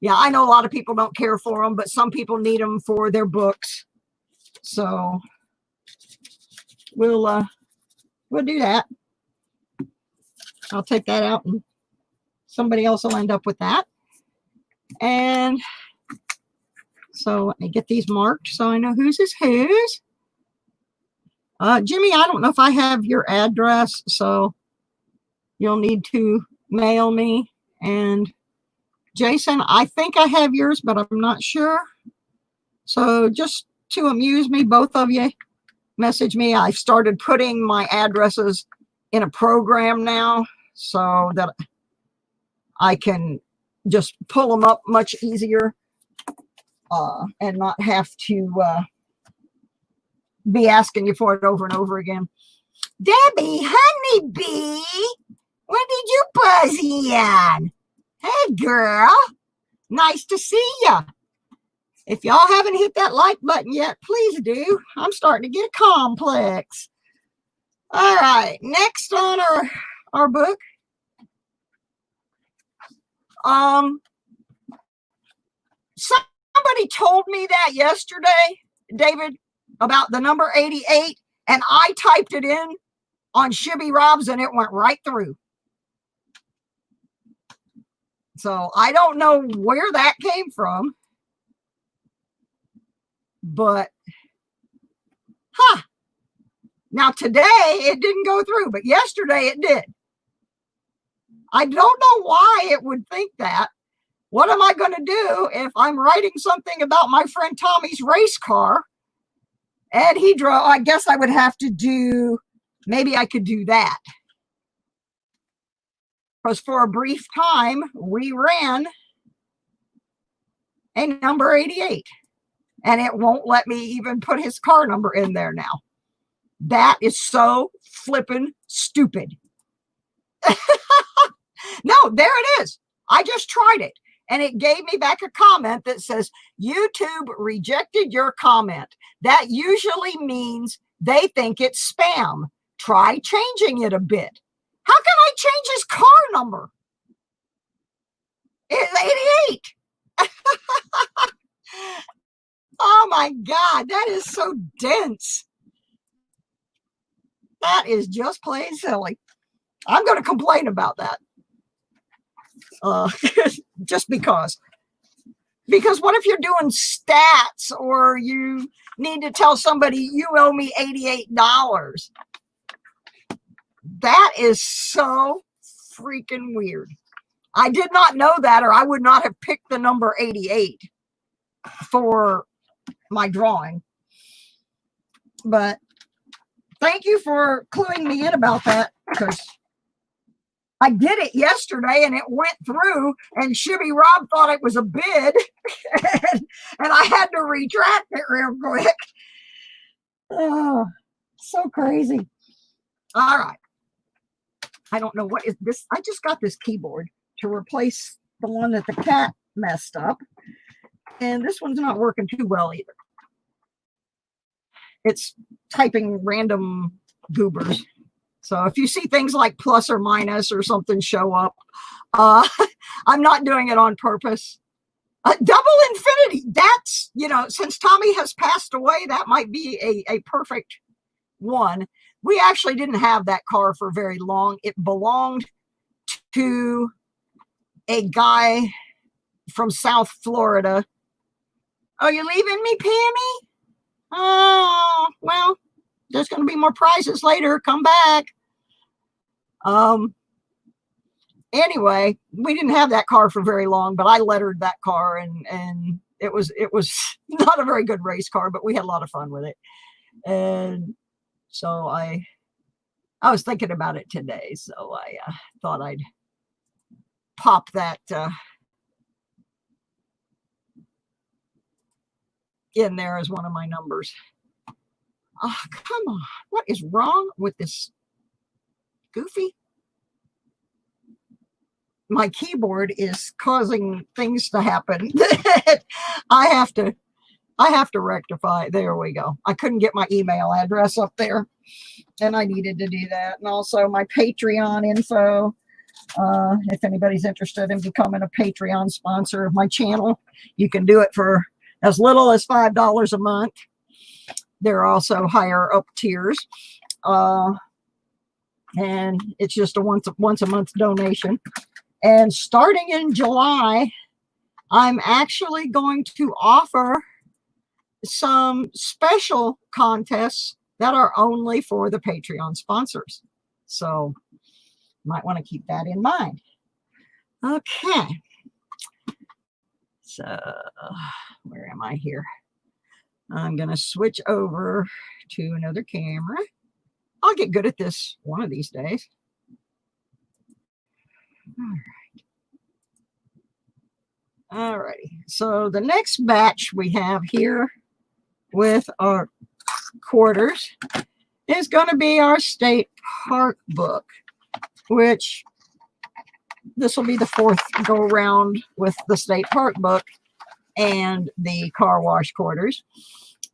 A: Yeah, I know a lot of people don't care for them, but some people need them for their books. So we'll do that. I'll take that out and somebody else will end up with that. And so let me get these marked so I know whose is whose. Jimmy, I don't know if I have your address, so you'll need to mail me. And Jason, I think I have yours, but I'm not sure. So just to amuse me, both of you message me. I've started putting my addresses in a program now so that I can just pull them up much easier and not have to be asking you for it over and over again. Debbie, honeybee, when did you buzz in? Hey, girl, nice to see ya. If y'all haven't hit that like button yet, please do. I'm starting to get a complex. All right, next on our book. Somebody told me that yesterday, David, about the number 88, and I typed it in on Shibby Robs and it went right through. So I don't know where that came from, but now today it didn't go through, but yesterday it did. I don't know why it would think that. What am I going to do if I'm writing something about my friend Tommy's race car and he drove? I guess I would have to do, maybe I could do that. Because for a brief time, we ran a number 88. And it won't let me even put his car number in there now. That is so flippin' stupid. No, there it is. I just tried it. And it gave me back a comment that says, YouTube rejected your comment. That usually means they think it's spam. Try changing it a bit. How can I change his car number? It's 88. Oh my God, that is so dense. That is just plain silly. I'm going to complain about that. Just because. Because what if you're doing stats or you need to tell somebody you owe me $88? That is so freaking weird. I did not know that, or I would not have picked the number 88 for my drawing. But thank you for cluing me in about that, because I did it yesterday and it went through and Shibby Rob thought it was a bid and I had to retract it real quick. Oh, so crazy. All right. I don't know what is this. I just got this keyboard to replace the one that the cat messed up. And this one's not working too well either. It's typing random goobers. So if you see things like plus or minus or something show up, I'm not doing it on purpose. Double infinity. That's, since Tommy has passed away, that might be a perfect one. We actually didn't have that car for very long. It belonged to a guy from South Florida. Oh, you leaving me, Pammy? Oh, well, there's going to be more prizes later. Come back. anyway, we didn't have that car for very long, but I lettered that car, and it was not a very good race car, but we had a lot of fun with it. And so I was thinking about it today, so I thought I'd pop that in there as one of my numbers. Oh, come on. What is wrong with this Goofy? My keyboard is causing things to happen that I have to rectify. There we go. I couldn't get my email address up there, and I needed to do that. And also my Patreon info. If anybody's interested in becoming a Patreon sponsor of my channel, you can do it for as little as $5 a month. There are also higher up tiers. And it's just a once a month donation. And starting in July, I'm actually going to offer some special contests that are only for the Patreon sponsors. So might want to keep that in mind. Okay. So where am I here? I'm going to switch over to another camera. I'll get good at this one of these days. All righty. So the next batch we have here with our quarters is going to be our state park book, which this will be the fourth go around with the state park book and the car wash quarters.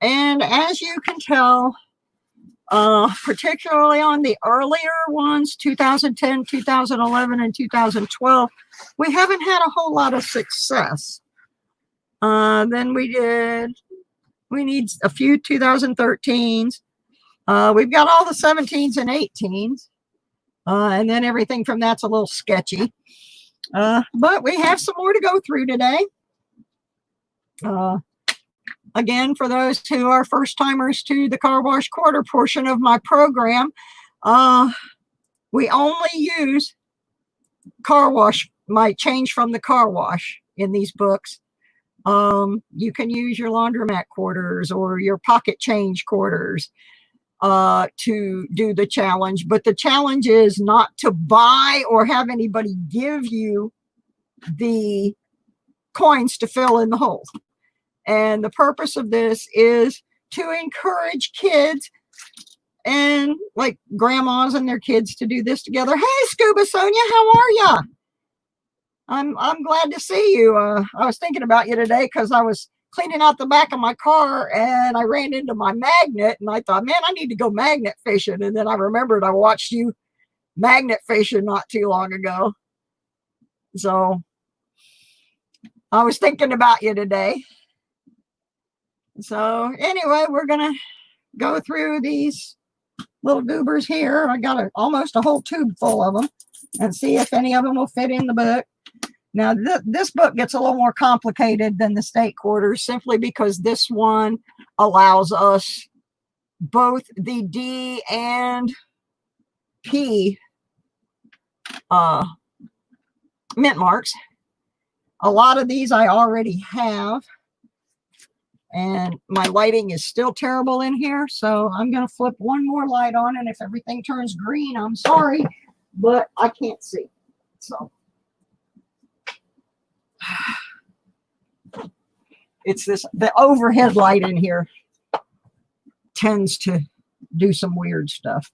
A: And as you can tell, particularly on the earlier ones, 2010, 2011, and 2012, we haven't had a whole lot of success. Then we need a few 2013s. We've got all the 17s and 18s. And then everything from that's a little sketchy. But we have some more to go through today. Again, for those who are first timers to the car wash quarter portion of my program, we only use car wash, my change from the car wash in these books. You can use your laundromat quarters or your pocket change quarters to do the challenge, but the challenge is not to buy or have anybody give you the coins to fill in the holes. And the purpose of this is to encourage kids and like grandmas and their kids to do this together. Hey, Scuba Sonia, how are ya? I'm glad to see you. I was thinking about you today because I was cleaning out the back of my car and I ran into my magnet and I thought, man, I need to go magnet fishing. And then I remembered I watched you magnet fishing not too long ago. So I was thinking about you today. So anyway, we're going to go through these little goobers here. I got almost a whole tube full of them and see if any of them will fit in the book. Now, this book gets a little more complicated than the state quarters simply because this one allows us both the D and P mint marks. A lot of these I already have. And my lighting is still terrible in here, so I'm going to flip one more light on, and if everything turns green, I'm sorry, but I can't see. So it's the overhead light in here tends to do some weird stuff.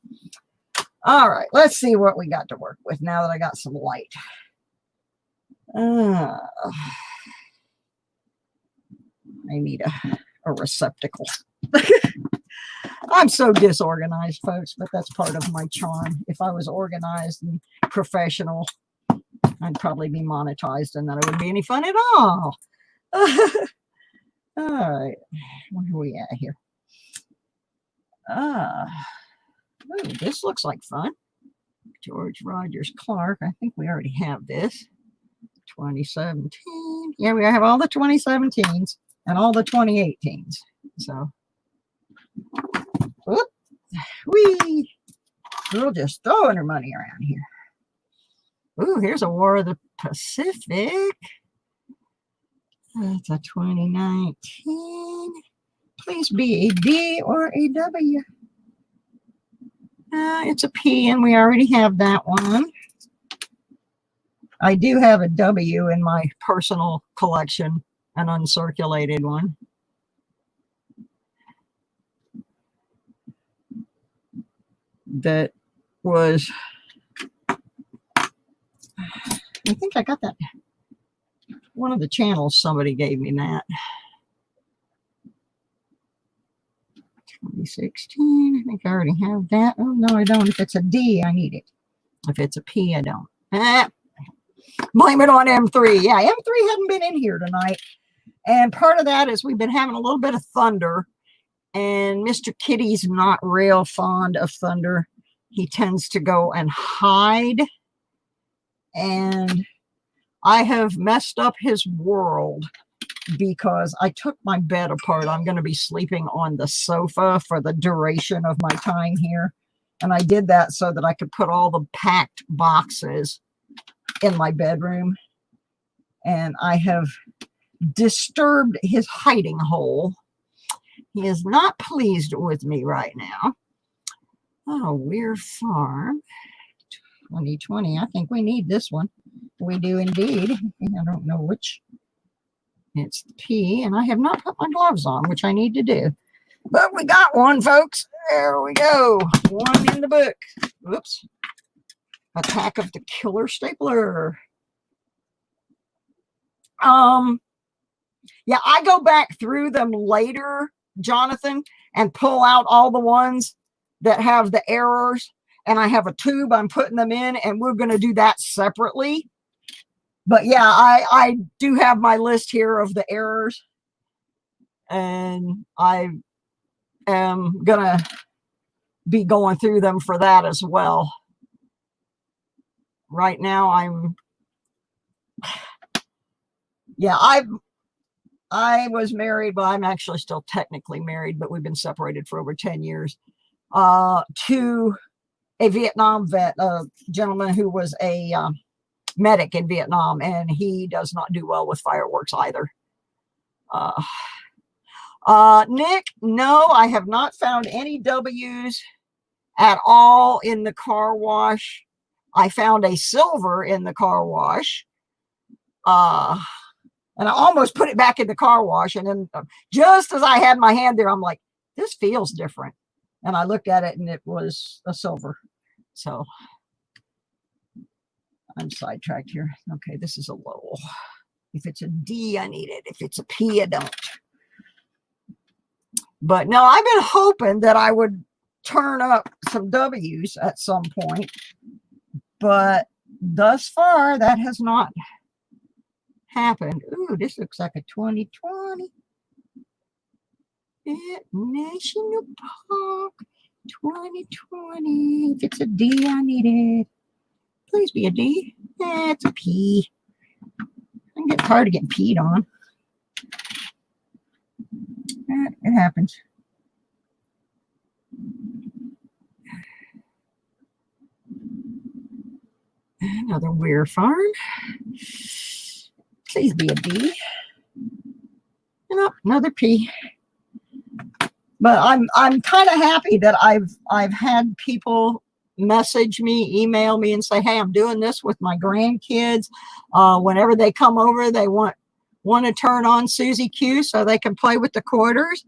A: All right, let's see what we got to work with now that I got some light. I need a receptacle. I'm so disorganized, folks, but that's part of my charm. If I was organized and professional, I'd probably be monetized and that it wouldn't be any fun at all. All right, where are we at here? Ooh, this looks like fun. George Rogers Clark. I think we already have this. 2017. Yeah, we have all the 2017s. And all the 2018s. So, whoop, wee. Girl just throwing her money around here. Ooh, here's a War of the Pacific. That's a 2019. Please be a D or a W. It's a P, and we already have that one. I do have a W in my personal collection, an uncirculated one. That was, I think I got that. One of the channels, somebody gave me that. 2016, I think I already have that. Oh, no, I don't. If it's a D, I need it. If it's a P, I don't. Blame it on M3. Yeah, M3 hadn't been in here tonight. And part of that is we've been having a little bit of thunder. And Mr. Kitty's not real fond of thunder. He tends to go and hide. And I have messed up his world because I took my bed apart. I'm going to be sleeping on the sofa for the duration of my time here. And I did that so that I could put all the packed boxes in my bedroom. And I have disturbed his hiding hole. He is not pleased with me right now. Oh, Weird Farm 2020. I think we need this one. We do indeed. I don't know which. It's the P, and I have not put my gloves on, which I need to do. But we got one, folks. There we go. One in the book. Whoops. Attack of the Killer Stapler. Yeah, I go back through them later, Jonathan, and pull out all the ones that have the errors. And I have a tube I'm putting them in, and we're going to do that separately. But yeah, I do have my list here of the errors. And I am going to be going through them for that as well. Right now, I was married, but I'm actually still technically married, but we've been separated for over 10 years, to a Vietnam vet, a gentleman who was a medic in Vietnam, and he does not do well with fireworks either. Nick, no, I have not found any W's at all in the car wash. I found a silver in the car wash. And I almost put it back in the car wash. And then just as I had my hand there, I'm like, this feels different. And I looked at it and it was a silver. So I'm sidetracked here. Okay, this is a low. If it's a D, I need it. If it's a P, I don't. But no, I've been hoping that I would turn up some W's at some point. But thus far, that has not happened. Ooh, this looks like a 2020. National Park 2020. If it's a D, I need it. Please be a D. It's a P. I get tired of getting peed on. It happens. Another Weird Farm. Please be a D. Nope, another P. But I'm kind of happy that I've had people message me, email me, and say, hey, I'm doing this with my grandkids. Whenever they come over, they want to turn on Susie Q so they can play with the quarters.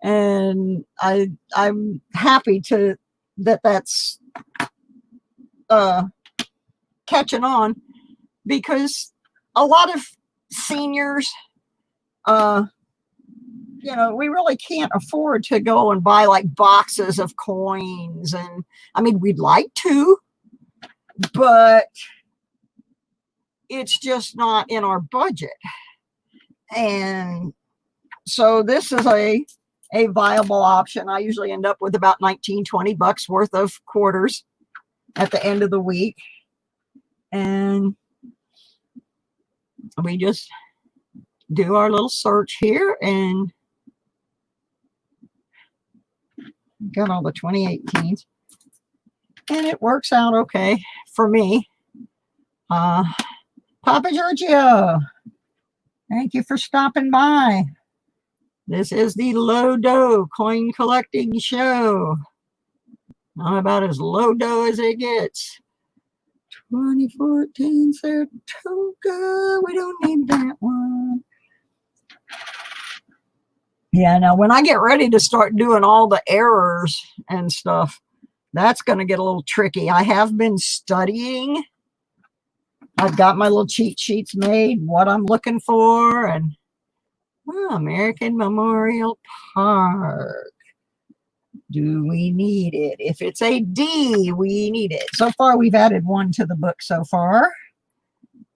A: And I'm happy that's catching on, because a lot of seniors, we really can't afford to go and buy like boxes of coins. And I mean, we'd like to, but it's just not in our budget. And so this is a viable option. I usually end up with about 19, 20 bucks worth of quarters at the end of the week. And we just do our little search here and got all the 2018s. And it works out okay for me. Papa Giorgio, thank you for stopping by. This is the Low Dough Coin Collecting Show. Not about as low dough as it gets. 2014 Saratoga. We don't need that one. Yeah, now when I get ready to start doing all the errors and stuff, that's going to get a little tricky. I have been studying. I've got my little cheat sheets made, what I'm looking for, and American Memorial Park. Do we need it? If it's a D, we need it. So far, we've added one to the book so far.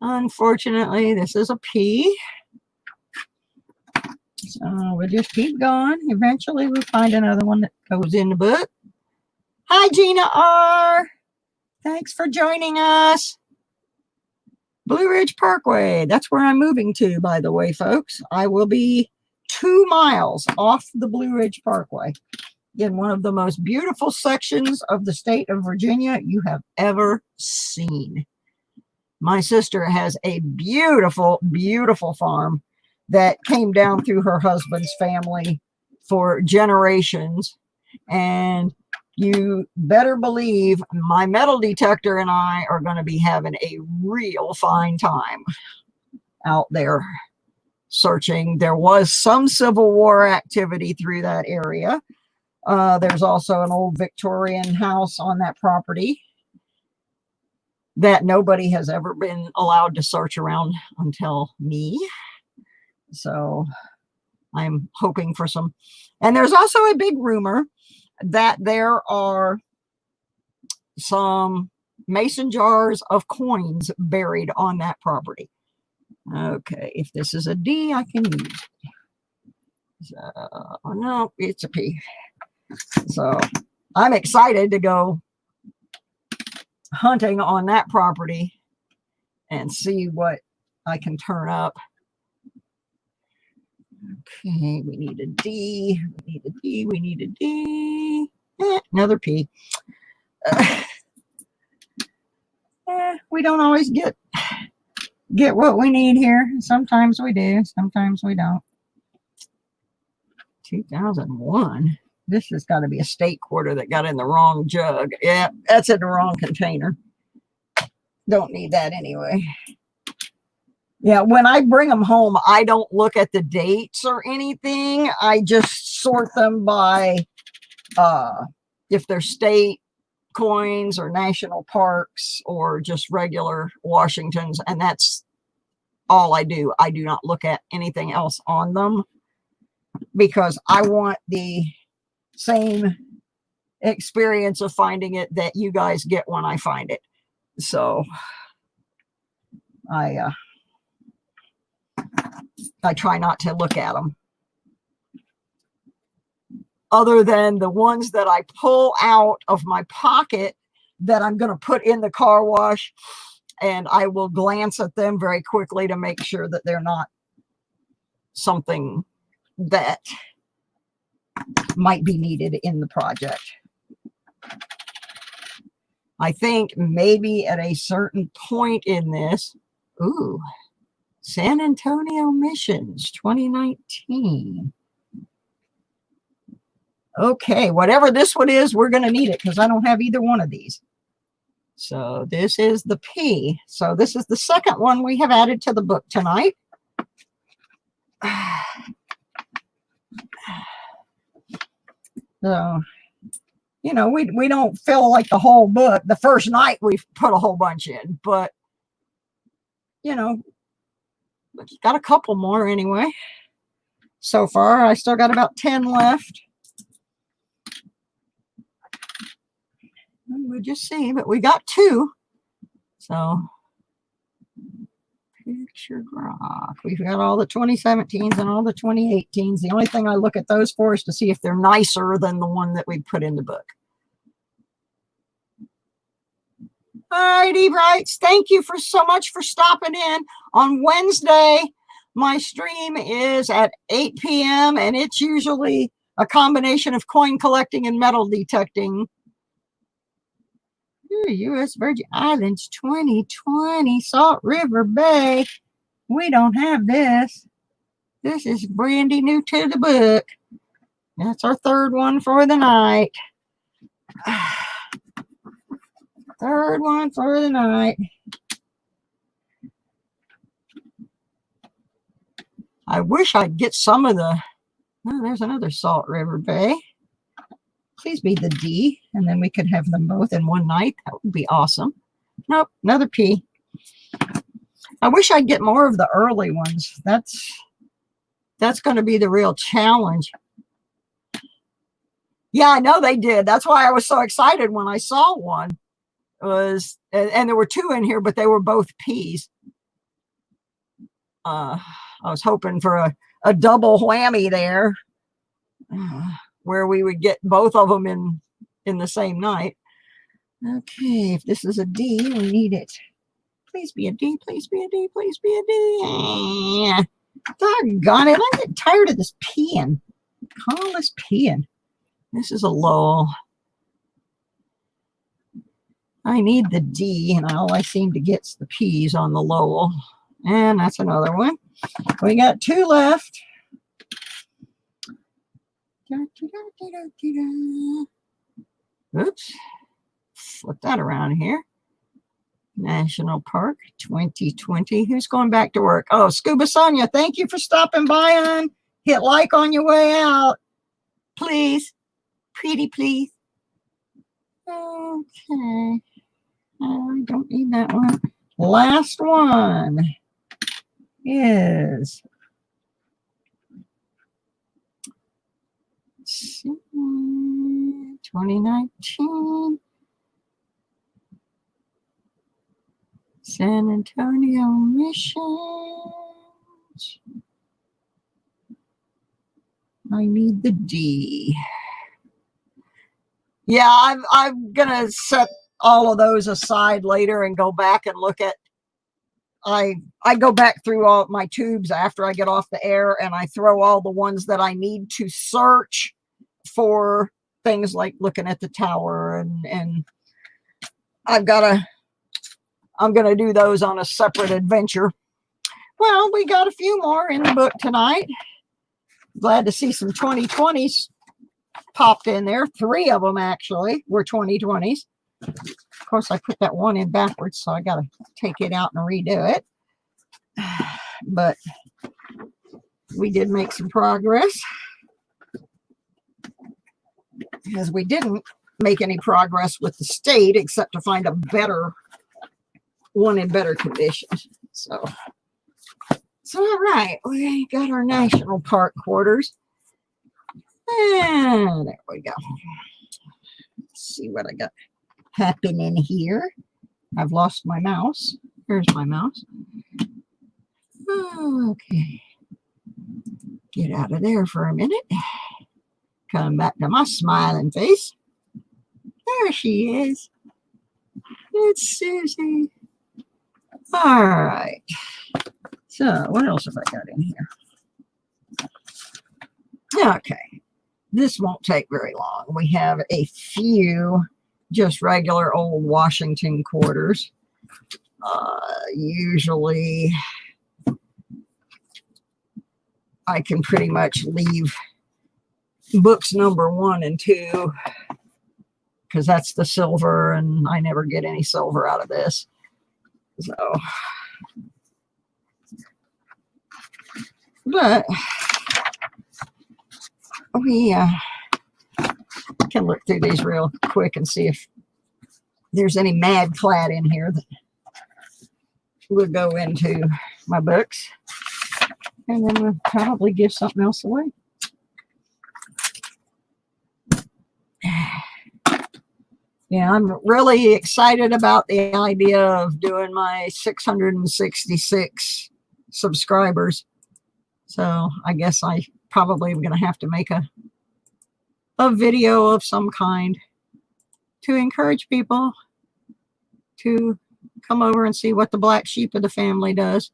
A: Unfortunately, this is a P. So we'll just keep going. Eventually, we'll find another one that goes in the book. Hi, Gina R. Thanks for joining us. Blue Ridge Parkway. That's where I'm moving to, by the way, folks. I will be 2 miles off the Blue Ridge Parkway in one of the most beautiful sections of the state of Virginia you have ever seen. My sister has a beautiful, beautiful farm that came down through her husband's family for generations. And you better believe my metal detector and I are going to be having a real fine time out there searching. There was some Civil War activity through that area. There's also an old Victorian house on that property that nobody has ever been allowed to search around until me. So I'm hoping for some. And there's also a big rumor that there are some mason jars of coins buried on that property. Okay, if this is a D, I can use it. So, no, it's a P. So I'm excited to go hunting on that property and see what I can turn up. Okay, we need a D, we need a D, we need a D. Another P. We don't always get what we need here. Sometimes we do, sometimes we don't. 2001. This has got to be a state quarter that got in the wrong jug. Yeah, that's in the wrong container. Don't need that anyway. Yeah, when I bring them home, I don't look at the dates or anything. I just sort them by if they're state coins or national parks or just regular Washingtons, and that's all I do. I do not look at anything else on them because I want the same experience of finding it that you guys get when I find it. So I try not to look at them other than the ones that I pull out of my pocket that I'm going to put in the car wash, and I will glance at them very quickly to make sure that they're not something that might be needed in the project. I think maybe at a certain point in this, San Antonio Missions 2019. Okay, whatever this one is, we're going to need it because I don't have either one of these. So this is the P. So this is the second one we have added to the book tonight. So, you know, we don't feel like the whole book. The first night we've put a whole bunch in, but, you know, got a couple more anyway. So far, I still got about 10 left. We'll just see, but we got 2. So, picture rock. We've got all the 2017s and all the 2018s. The only thing I look at those for is to see if they're nicer than the one that we put in the book. All right, Eve writes, thank you for so much for stopping in. On Wednesday, my stream is at 8 p.m. and it's usually a combination of coin collecting and metal detecting. U.S. Virgin Islands 2020 Salt River Bay. We don't have this. This is brandy new to the book. That's our third one for the night. Third one for the night. I wish I'd get some of the... Oh, there's another Salt River Bay. Please be the D, and then we could have them both in one night. That would be awesome. Nope, another P. I wish I'd get more of the early ones. That's going to be the real challenge. Yeah, I know they did. That's why I was so excited when I saw one. And there were two in here, but they were both P's. I was hoping for a double whammy there, where we would get both of them in the same night. Okay, if this is a D, we need it. Please be a D, please be a D, please be a D. Doggone it, I'm getting tired of this peeing. All this peeing. This is a Lowell. I need the D, and all I seem to get is the P's on the Lowell. And that's another one. We got two left. Oops. Flip that around here. National Park 2020. Who's going back to work? Oh, Scuba Sonia, thank you for stopping by, on. Hit like on your way out. Please. Pretty please. Okay. I don't need that one. Last one is 2019 San Antonio Missions. I need the D. Yeah, I'm gonna set all of those aside later and go back and look at. I go back through all my tubes after I get off the air, and I throw all the ones that I need to search for things like looking at the tower, and I'm gonna do those on a separate adventure. Well, we got a few more in the book tonight. Glad to see some 2020s popped in there. 3 of them actually were 2020s. Of course, I put that one in backwards, so I got to take it out and redo it. But we did make some progress, because we didn't make any progress with the state except to find a better one in better condition. So all right, we got our national park quarters. And there we go. Let's see what I got happening here. I've lost my mouse. Here's my mouse. Okay. Get out of there for a minute. Come back to my smiling face. There she is. It's Susie. All right. So what else have I got in here? Okay. This won't take very long. We have a few just regular old Washington quarters. Usually I can pretty much leave books number 1 and 2, because that's the silver, and I never get any silver out of this. So, but we can look through these real quick and see if there's any mad clad in here that will go into my books, and then we'll probably give something else away. Yeah, I'm really excited about the idea of doing my 666 subscribers. So I guess I probably am going to have to make a video of some kind to encourage people to come over and see what the black sheep of the family does.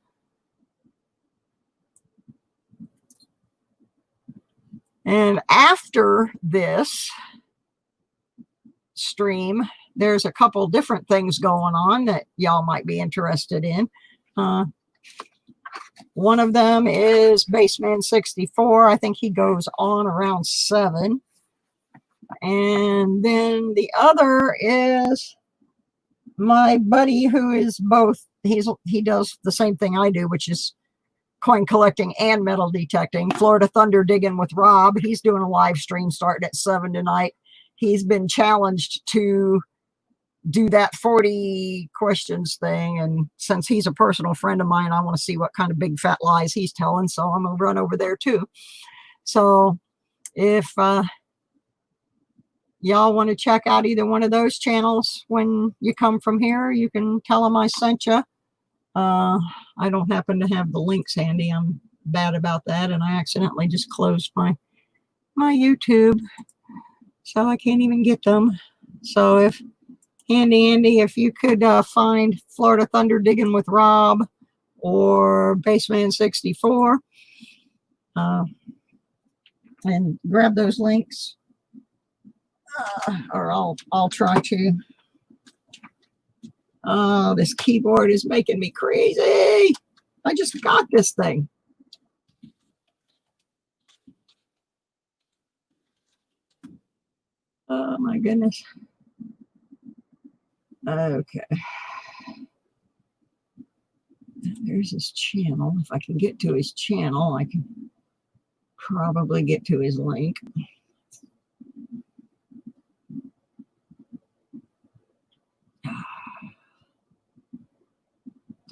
A: And after this stream, there's a couple different things going on that y'all might be interested in. One of them is Baseman 64. I think he goes on around 7. And then the other is my buddy who is both, he does the same thing I do, which is coin collecting and metal detecting. Florida Thunder Digging with Rob. He's doing a live stream starting at 7 tonight. He's been challenged to do that 40 questions thing, and since he's a personal friend of mine, I want to see what kind of big fat lies he's telling, so I'm gonna run over there too. So if y'all want to check out either one of those channels when you come from here, you can tell them I sent you. I don't happen to have the links handy. I'm bad about that, and I accidentally just closed my YouTube, so I can't even get them. So if Andy, if you could find Florida Thunder Digging with Rob or Baseman 64 and grab those links, or I'll try to. Oh, this keyboard is making me crazy. I just got this thing. Oh my goodness. Okay. There's his channel. If I can get to his channel, I can probably get to his link.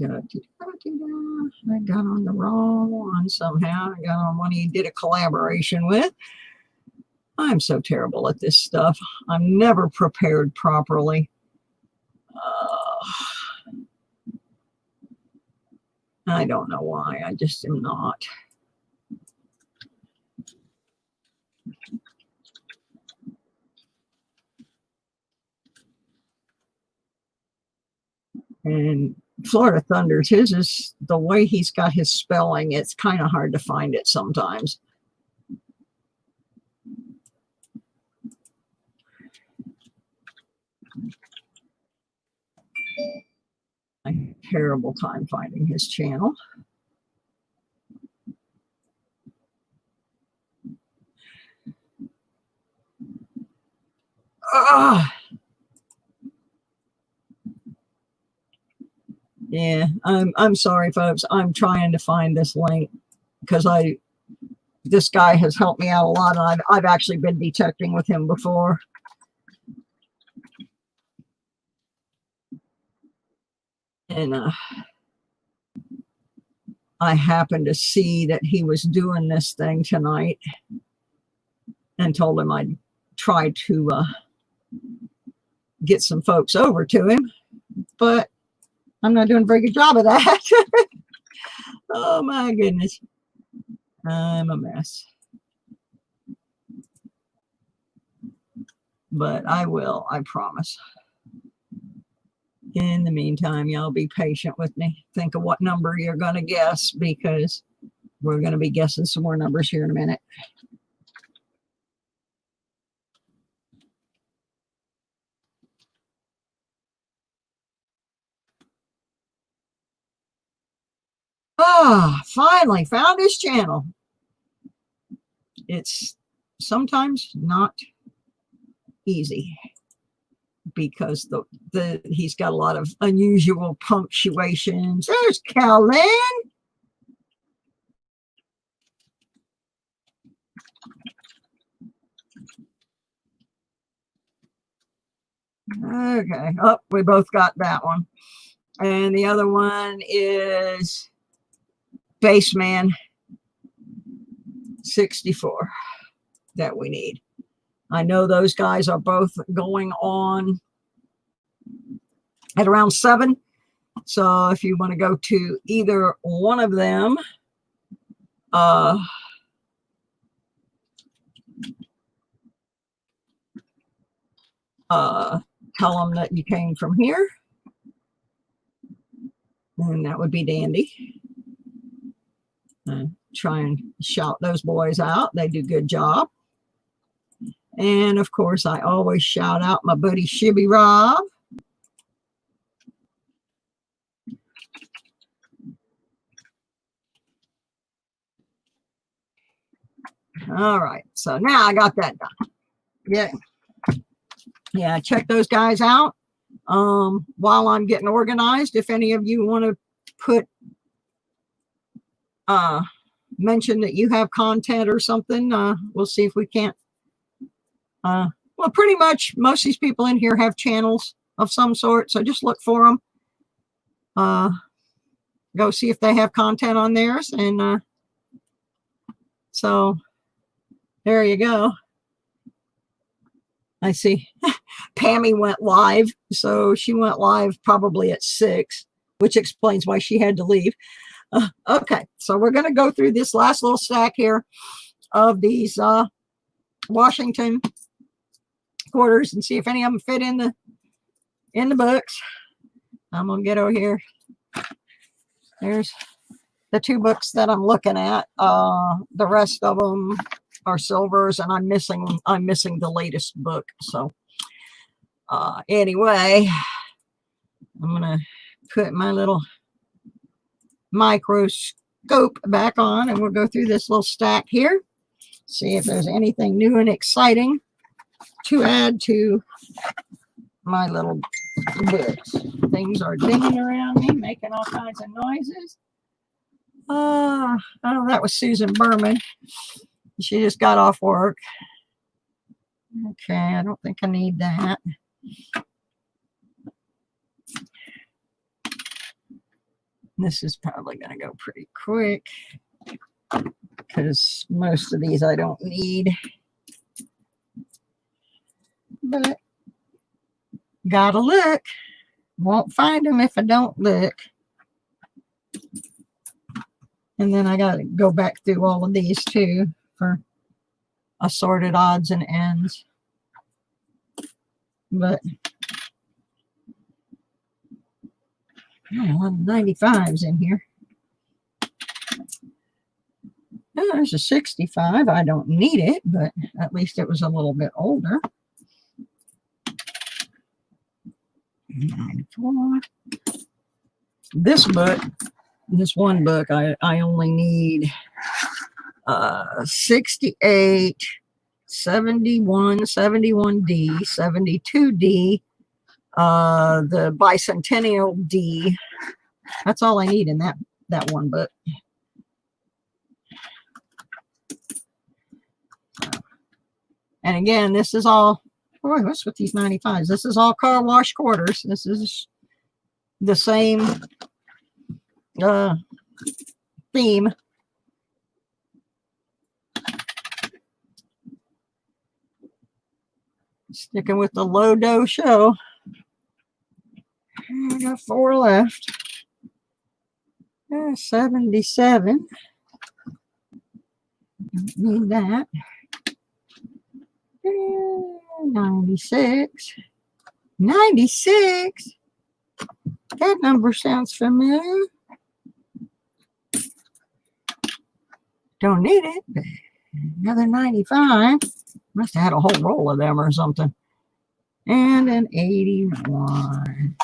A: I got on the wrong one somehow. I got on one he did a collaboration with. I'm so terrible at this stuff. I'm never prepared properly. I don't know why. I just am not. And Florida Thunders, his is the way he's got his spelling. It's kind of hard to find it sometimes. I have a terrible time finding his channel. Yeah, I'm sorry, folks. I'm trying to find this link because this guy has helped me out a lot, and I've actually been detecting with him before. And I happened to see that he was doing this thing tonight and told him I'd try to get some folks over to him, but I'm not doing a very good job of that. Oh my goodness. I'm a mess. But I will, I promise. In the meantime, y'all be patient with me. Think of what number you're going to guess, because we're going to be guessing some more numbers here in a minute. Finally found his channel. It's sometimes not easy because he's got a lot of unusual punctuations. There's Calvin. Okay. Oh, we both got that one. And the other one is Baseman 64 that we need. I know those guys are both going on at around 7. So if you want to go to either one of them, tell them that you came from here. And that would be dandy. Try and shout those boys out. They do a good job. And of course, I always shout out my buddy Shibby Rob. All right, so now I got that done. Yeah, check those guys out. While I'm getting organized, if any of you want to put mention that you have content or something, we'll see if we can't. Well, pretty much most of these people in here have channels of some sort, so just look for them. Go see if they have content on theirs, and so there you go. I see Pammy went live, so she went live probably at 6, which explains why she had to leave. Okay, so we're going to go through this last little stack here of these Washington quarters and see if any of them fit in the books. I'm going to get over here. There's the 2 books that I'm looking at. The rest of them are silvers, and I'm missing the latest book. So anyway, I'm going to put my little microscope back on, and we'll go through this little stack here, see if there's anything new and exciting to add to my little books. Things are dinging around me, making all kinds of noises. Oh, that was Susan Berman. She just got off work. Okay, I don't think I need that. This is probably going to go pretty quick because most of these I don't need. But gotta look. Won't find them if I don't look. And then I got to go back through all of these too for assorted odds and ends. But 95's in here. Oh, there's a 65. I don't need it, but at least it was a little bit older. 94. This one book, I only need 68, 71, 71D, 72D, the Bicentennial D. That's all I need in that one book. And again, this is all, boy, what's with these 95s? This is all car wash quarters. This is the same theme. Sticking with the low dough show. I got 4 left. 77. Don't need that. 96. 96. That number sounds familiar. Don't need it. Another 95. Must have had a whole roll of them or something. And an 81.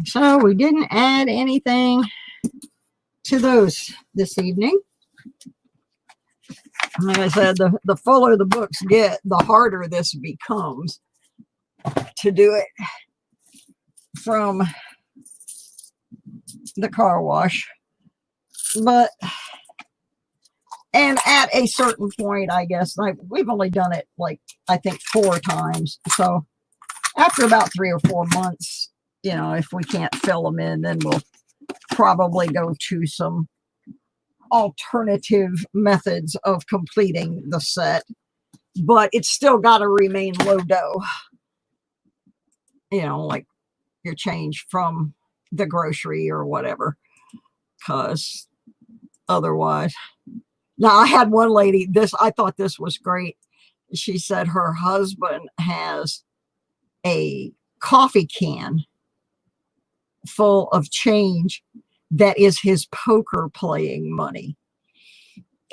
A: So we didn't add anything to those this evening. Like I said, the fuller the books get, the harder this becomes to do it from the car wash. But, and at a certain point, I guess, like we've only done it like, I think 4 times. So after about 3 or 4 months, you know, if we can't fill them in, then we'll probably go to some alternative methods of completing the set. But it's still got to remain low dough. You know, like your change from the grocery or whatever. Because otherwise. Now, I had one lady, I thought this was great. She said her husband has a coffee can full of change that is his poker playing money.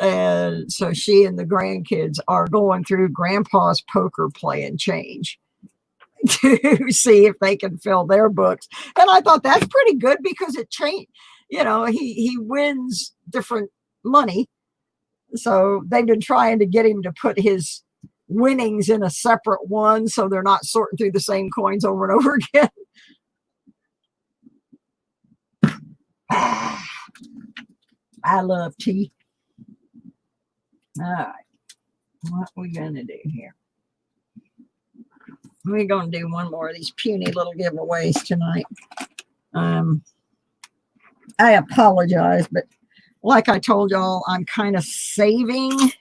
A: And so she and the grandkids are going through Grandpa's poker playing change to see if they can fill their books. And I thought that's pretty good because it changed, he wins different money. So they've been trying to get him to put his winnings in a separate one so they're not sorting through the same coins over and over again. I love tea. All right. What we going to do here? We're going to do one more of these puny little giveaways tonight. I apologize, but like I told y'all, I'm kind of saving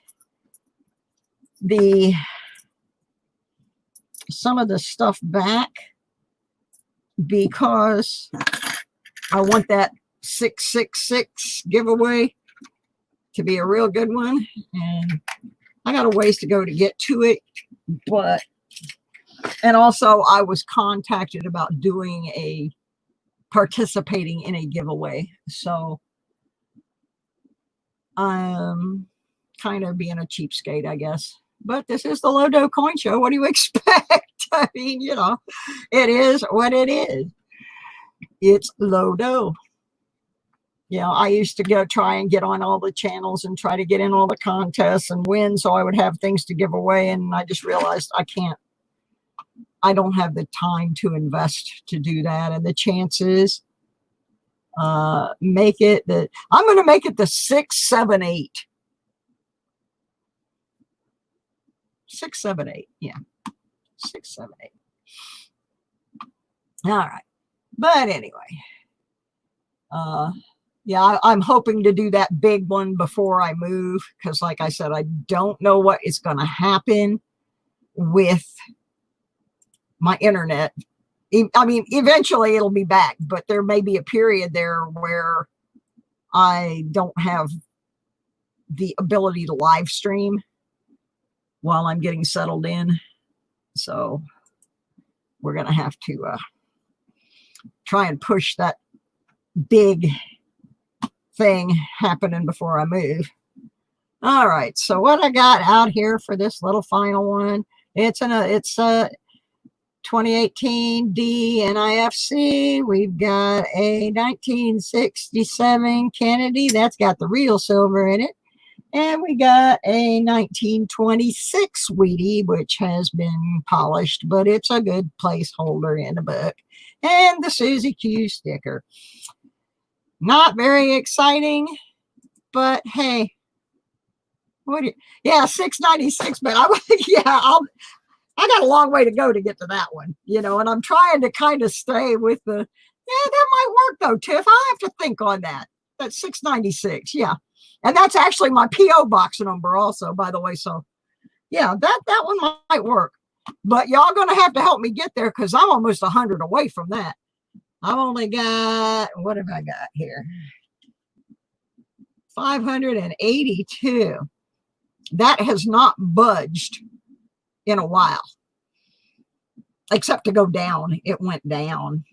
A: some of the stuff back because I want that 666 giveaway to be a real good one. And I got a ways to go to get to it, and also I was contacted about participating in a giveaway. So I'm kind of being a cheapskate, I guess. But this is the Low Dough Coin Show. What do you expect? I mean, it is what it is. It's low dough. I used to go try and get on all the channels and try to get in all the contests and win so I would have things to give away. And I just realized I don't have the time to invest to do that. And the chances I'm going to make it the 678. 678. Yeah. 678. All right. But anyway, I'm hoping to do that big one before I move. Cause like I said, I don't know what is going to happen with my internet. I mean, eventually it'll be back, but there may be a period there where I don't have the ability to live stream while I'm getting settled in. So we're going to have to try and push that big thing happening before I move. All right. So what I got out here for this little final one, it's 2018 DNIFC. We've got a 1967 Kennedy. That's got the real silver in it. And we got a 1926 Wheaty, which has been polished, but it's a good placeholder in the book. And the Susie Q sticker. Not very exciting, but hey. Yeah, 696, but I got a long way to go to get to that one, and I'm trying to kind of stay with that might work though, Tiff. I have to think on that. That's 696. Yeah. And that's actually my P.O. box number also, by the way. So yeah, that one might work, but y'all going to have to help me get there because I'm almost 100 away from that. I've only got, what have I got here? 582. That has not budged in a while, except to go down. It went down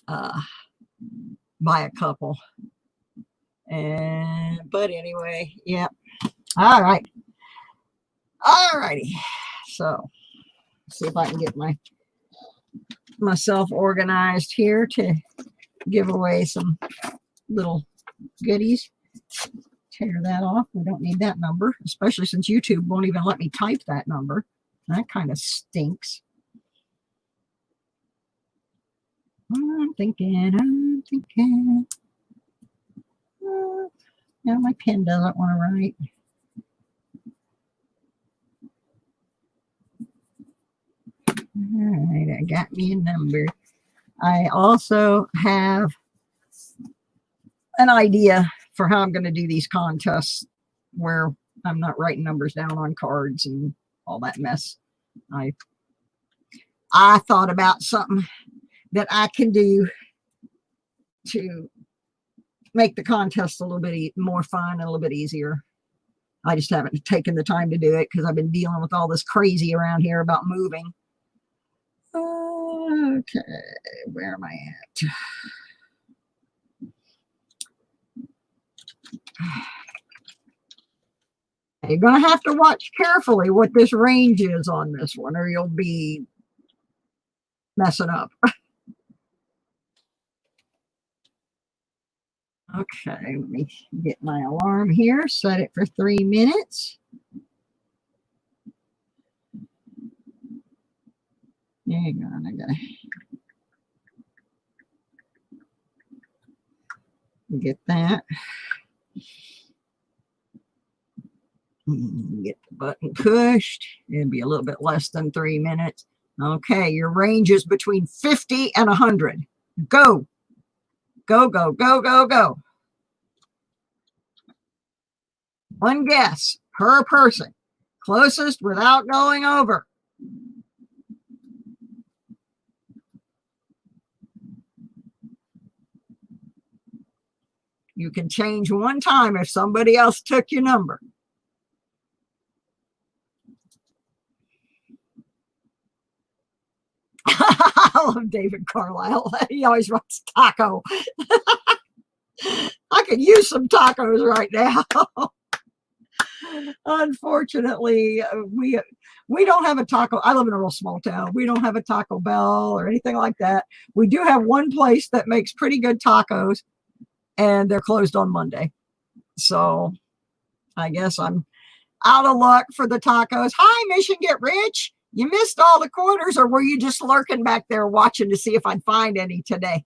A: by a couple. But anyway, yeah. All right. All righty. So see if I can get myself organized here to give away some little goodies. Tear that off. We don't need that number, especially since YouTube won't even let me type that number. That kind of stinks. I'm thinking. No, my pen doesn't want to write. All right, I got me a number. I also have an idea for how I'm going to do these contests where I'm not writing numbers down on cards and all that mess. I thought about something that I can do to make the contest a little bit more fun and a little bit easier. I just haven't taken the time to do it because I've been dealing with all this crazy around here about moving. Okay, where am I at? You're going to have to watch carefully what this range is on this one, or you'll be messing up. Okay, let me get my alarm here, set it for 3 minutes. Hang on, I gotta get that. Get the button pushed. It'll be a little bit less than 3 minutes. Okay, your range is between 50 and 100. Go. Go, go, go, go, go. One guess per person. Closest without going over. You can change one time if somebody else took your number. I love David Carlisle. He always writes taco. I could use some tacos right now. Unfortunately, we don't have a taco. I live in a real small town. We don't have a Taco Bell or anything like that. We do have one place that makes pretty good tacos, and they're closed on Monday. So I guess I'm out of luck for the tacos. Hi, Mission Get Rich. You missed all the quarters, or were you just lurking back there watching to see if I'd find any today?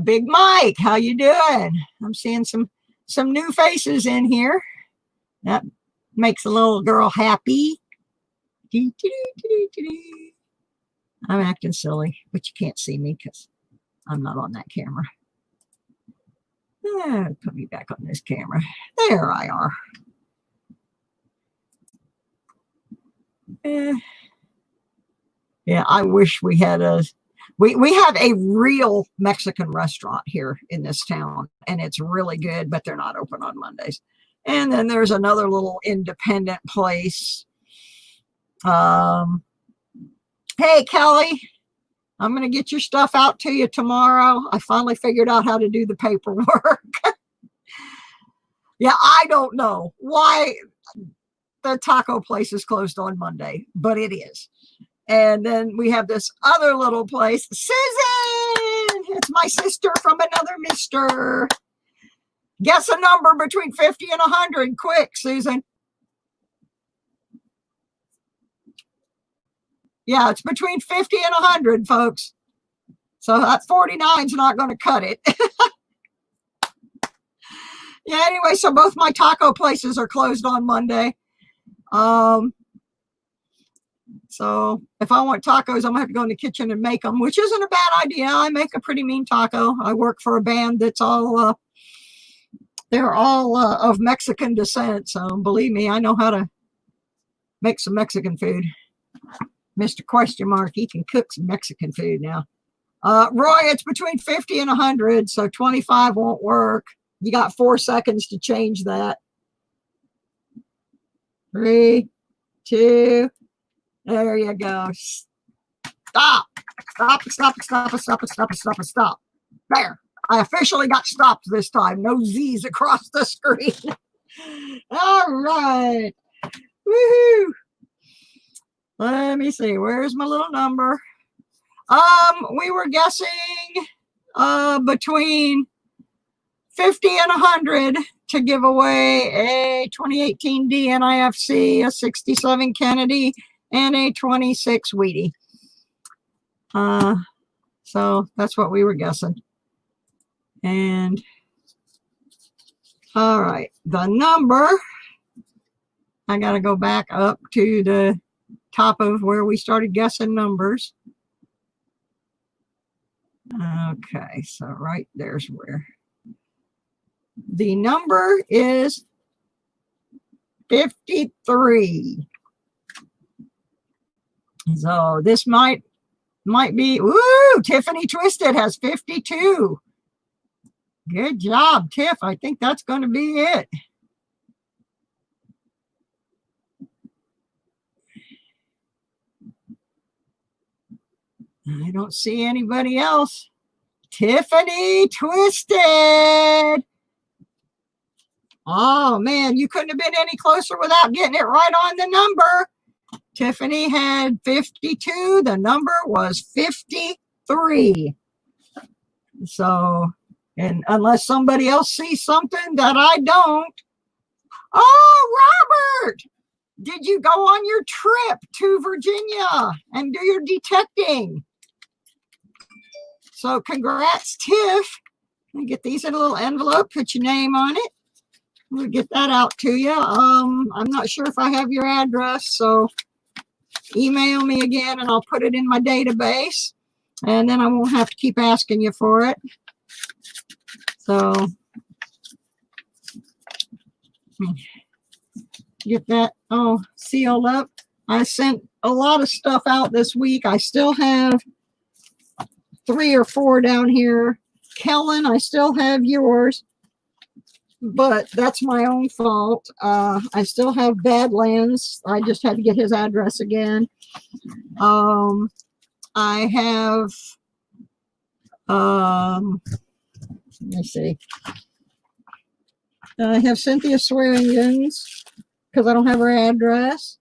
A: Big Mike, how you doing? I'm seeing some new faces in here. That makes a little girl happy. I'm acting silly, but you can't see me because I'm not on that camera. Put me back on this camera. There I are. Yeah, I wish we had we have a real Mexican restaurant here in this town, and it's really good, but they're not open on Mondays. And then there's another little independent place. Hey, Kelly, I'm going to get your stuff out to you tomorrow. I finally figured out how to do the paperwork. Yeah, I don't know why the taco place is closed on Monday, but it is. And then we have this other little place. Susan! It's my sister from another mister. Guess a number between 50 and 100. Quick, Susan. Yeah, it's between 50 and 100, folks. So that 49 is not going to cut it. Yeah, anyway, so both my taco places are closed on Monday. So if I want tacos, I'm going to have to go in the kitchen and make them, which isn't a bad idea. I make a pretty mean taco. I work for a band that's all, they're all of Mexican descent. So believe me, I know how to make some Mexican food. Mr. Question Mark, he can cook some Mexican food now. Roy, it's between 50 and 100, so 25 won't work. You got 4 seconds to change that. 3, 2, there you go. Stop. Stop, stop, stop, stop, stop, stop, stop. There. I officially got stopped this time. No Z's across the screen. All right. Woohoo. Let me see. Where's my little number? We were guessing between 50 and 100 to give away a 2018 DNIFC, a 67 Kennedy, and a 26 Wheaty. So that's what we were guessing. And all right, the number, I got to go back up to the top of where we started guessing numbers. Okay, so right there's where. The number is 53. So this might be, woo, Tiffany Twisted has 52. Good job, Tiff. I think that's going to be it. I don't see anybody else. Tiffany Twisted. Oh, man, you couldn't have been any closer without getting it right on the number. Tiffany had 52. The number was 53. So, and unless somebody else sees something that I don't. Oh, Robert, did you go on your trip to Virginia and do your detecting? So congrats, Tiff. I get these in a little envelope, put your name on it. We'll get that out to you. I'm not sure if I have your address, so email me again and I'll put it in my database. And then I won't have to keep asking you for it. So get that all sealed up. I sent a lot of stuff out this week. I still have 3 or 4 down here. Kellen, I still have yours, but that's my own fault. I still have Badlands. I just had to get his address again. I have, let me see. I have Cynthia Swearingen's because I don't have her address.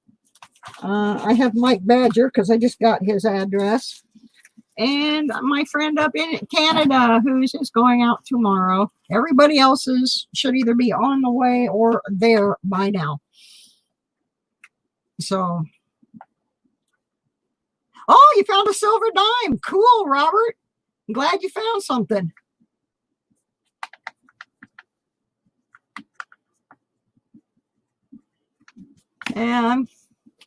A: I have Mike Badger because I just got his address. And my friend up in Canada who's just going out tomorrow. Everybody else's should either be on the way or there by now. So, oh, you found a silver dime. Cool, Robert. I'm glad you found something. And I'm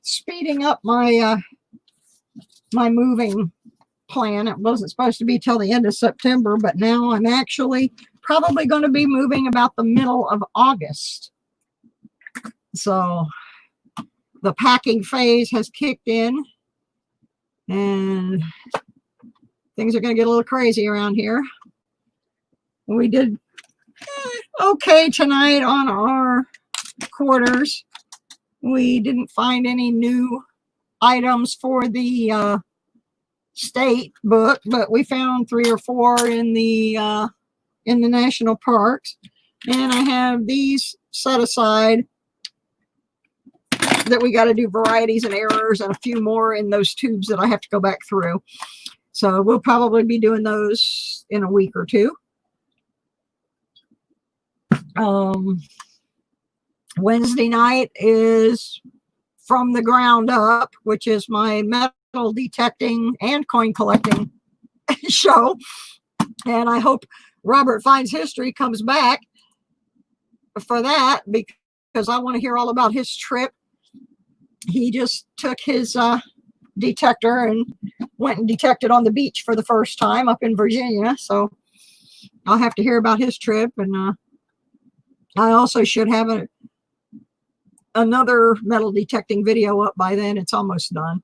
A: speeding up my my moving plan. It wasn't supposed to be till the end of September, but now I'm actually probably going to be moving about the middle of August. So the packing phase has kicked in and things are going to get a little crazy around here. We did okay tonight on our quarters. We didn't find any new items for the state book, but we found 3 or 4 in the national parks. And I have these set aside that we got to do varieties and errors and a few more in those tubes that I have to go back through. So we'll probably be doing those in a week or 2. Wednesday night is From the Ground Up, which is my metal detecting and coin collecting show. And I hope Robert Finds History comes back for that because I want to hear all about his trip. He just took his detector and went and detected on the beach for the first time up in Virginia. So I'll have to hear about his trip. And I also should have another metal detecting video up by then. It's almost done.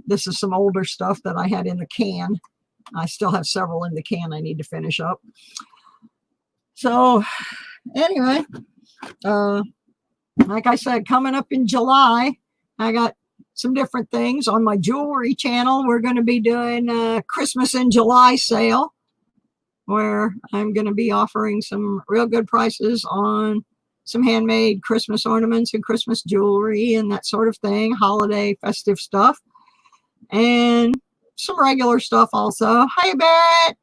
A: This is some older stuff that I had in the can. I still have several in the can I need to finish up. So anyway, like I said, coming up in July, I got some different things on my jewelry channel. We're going to be doing a Christmas in July sale where I'm going to be offering some real good prices on some handmade Christmas ornaments and Christmas jewelry and that sort of thing, holiday festive stuff, and some regular stuff also. Hi, Barrett.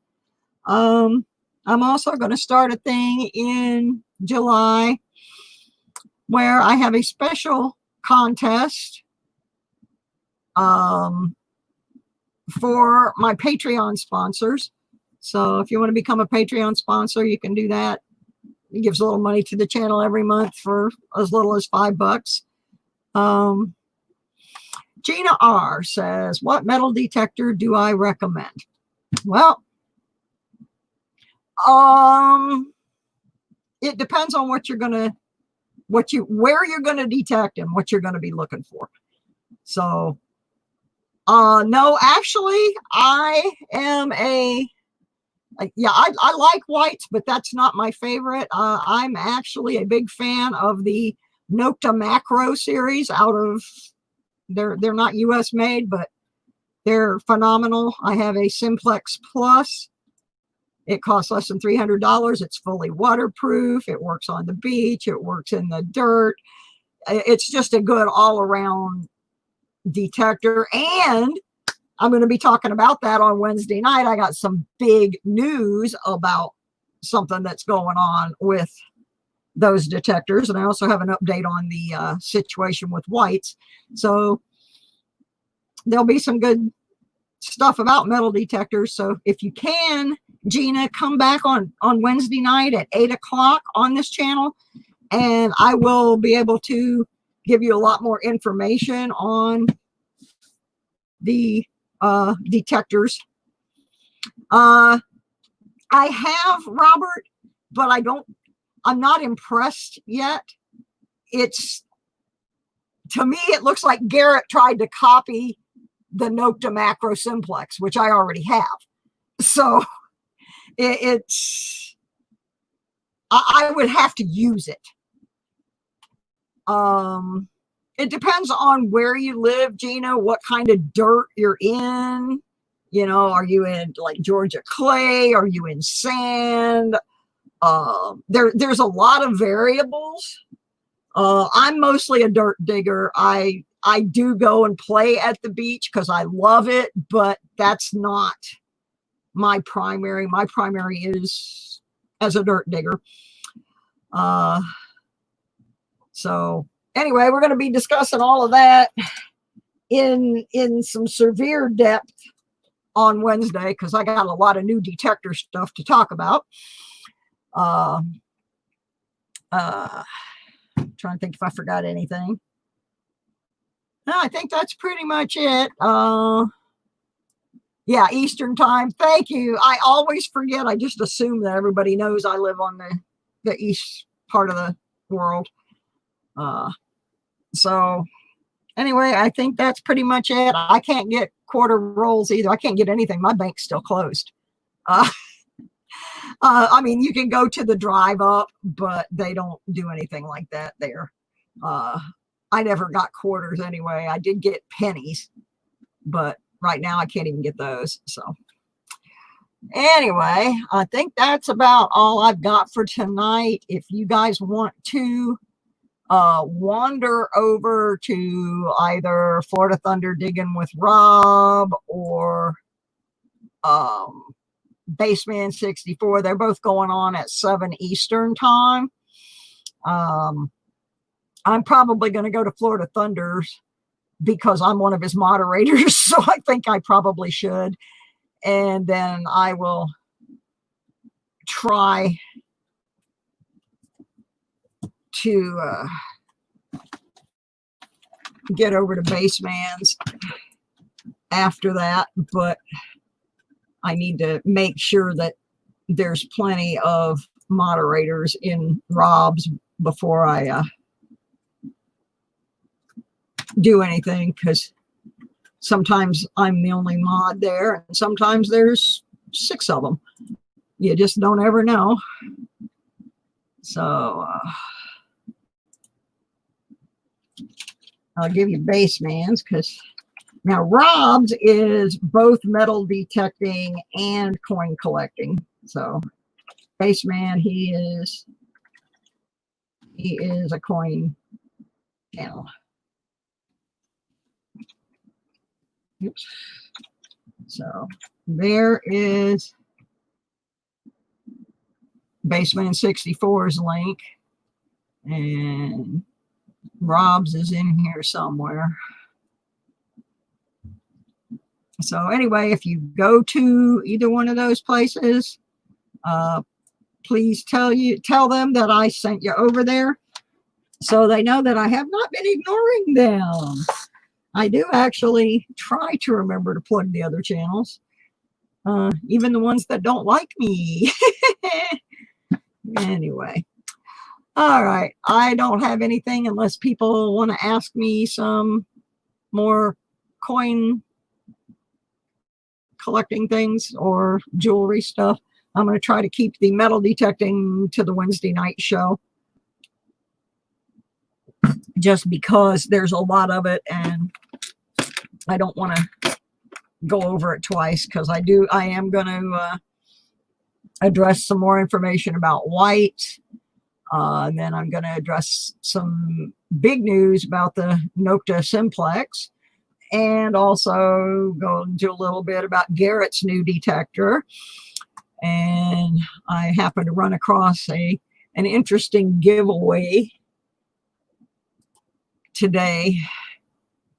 A: I'm also going to start a thing in July where I have a special contest for my Patreon sponsors. So if you want to become a Patreon sponsor, you can do that. It gives a little money to the channel every month for as little as $5. Gina R says, what metal detector do I recommend? Well, it depends on what you're gonna, where you're gonna detect and what you're gonna be looking for. So, no, actually, I am I like whites, but that's not my favorite. I'm actually a big fan of the Nocta Macro series out of, they're not US made, but they're phenomenal. I have a Simplex Plus. It costs less than $300. It's fully waterproof. It works on the beach. It works in the dirt. It's just a good all-around detector. And I'm going to be talking about that on Wednesday night. I got some big news about something that's going on with those detectors. And I also have an update on the situation with whites. So there'll be some good stuff about metal detectors. So if you can, Gina, come back on Wednesday night at 8 o'clock on this channel, and I will be able to give you a lot more information on the detectors. I have, Robert, but I'm not impressed yet. To me, it looks like Garrett tried to copy the Nocta Macro Simplex, which I already have. So I would have to use it. It depends on where you live, Gina, what kind of dirt you're in. You know, are you in like Georgia clay? Are you in sand? There's a lot of variables. I'm mostly a dirt digger. I do go and play at the beach because I love it, but that's not my primary. My primary is as a dirt digger. So anyway, we're going to be discussing all of that in some severe depth on Wednesday because I got a lot of new detector stuff to talk about. Trying to think if I forgot anything. No, I think that's pretty much it. Yeah, Eastern time. Thank you. I always forget. I just assume that everybody knows I live on the east part of the world. So anyway, I think that's pretty much it. I can't get quarter rolls either. I can't get anything. My bank's still closed. I mean, you can go to the drive up, but they don't do anything like that there. I never got quarters anyway. I did get pennies, but right now I can't even get those. So anyway, I think that's about all I've got for tonight. If you guys want to wander over to either Florida Thunder Digging with Rob or Baseman 64, they're both going on at 7 Eastern time. I'm probably going to go to Florida Thunders because I'm one of his moderators, so I think I probably should. And then I will try to get over to Baseman's after that, but I need to make sure that there's plenty of moderators in Rob's before I do anything, because sometimes I'm the only mod there and sometimes there's 6 of them. You just don't ever know. So I'll give you Baseman's because now Rob's is both metal detecting and coin collecting. So Baseman, he is a coin channel. Oops. So there is Baseman 64's link, and Rob's is in here somewhere. So anyway, if you go to either one of those places, please tell them that I sent you over there so they know that I have not been ignoring them. I do actually try to remember to plug the other channels, even the ones that don't like me. Anyway, all right. I don't have anything unless people want to ask me some more coin collecting things or jewelry stuff. I'm going to try to keep the metal detecting to the Wednesday night show, just because there's a lot of it and I don't want to go over it twice, because I am going to address some more information about white. And then I'm going to address some big news about the Nocta simplex, and also go into a little bit about Garrett's new detector. And I happened to run across an interesting giveaway today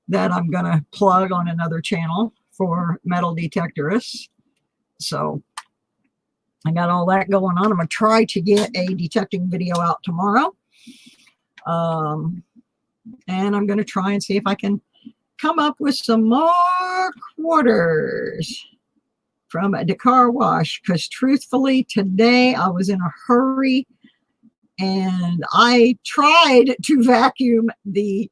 A: that I'm going to plug on another channel for metal detectorists. So I got all that going on. I'm going to try to get a detecting video out tomorrow. And I'm going to try and see if I can come up with some more quarters from a car wash, because truthfully today I was in a hurry and I tried to vacuum the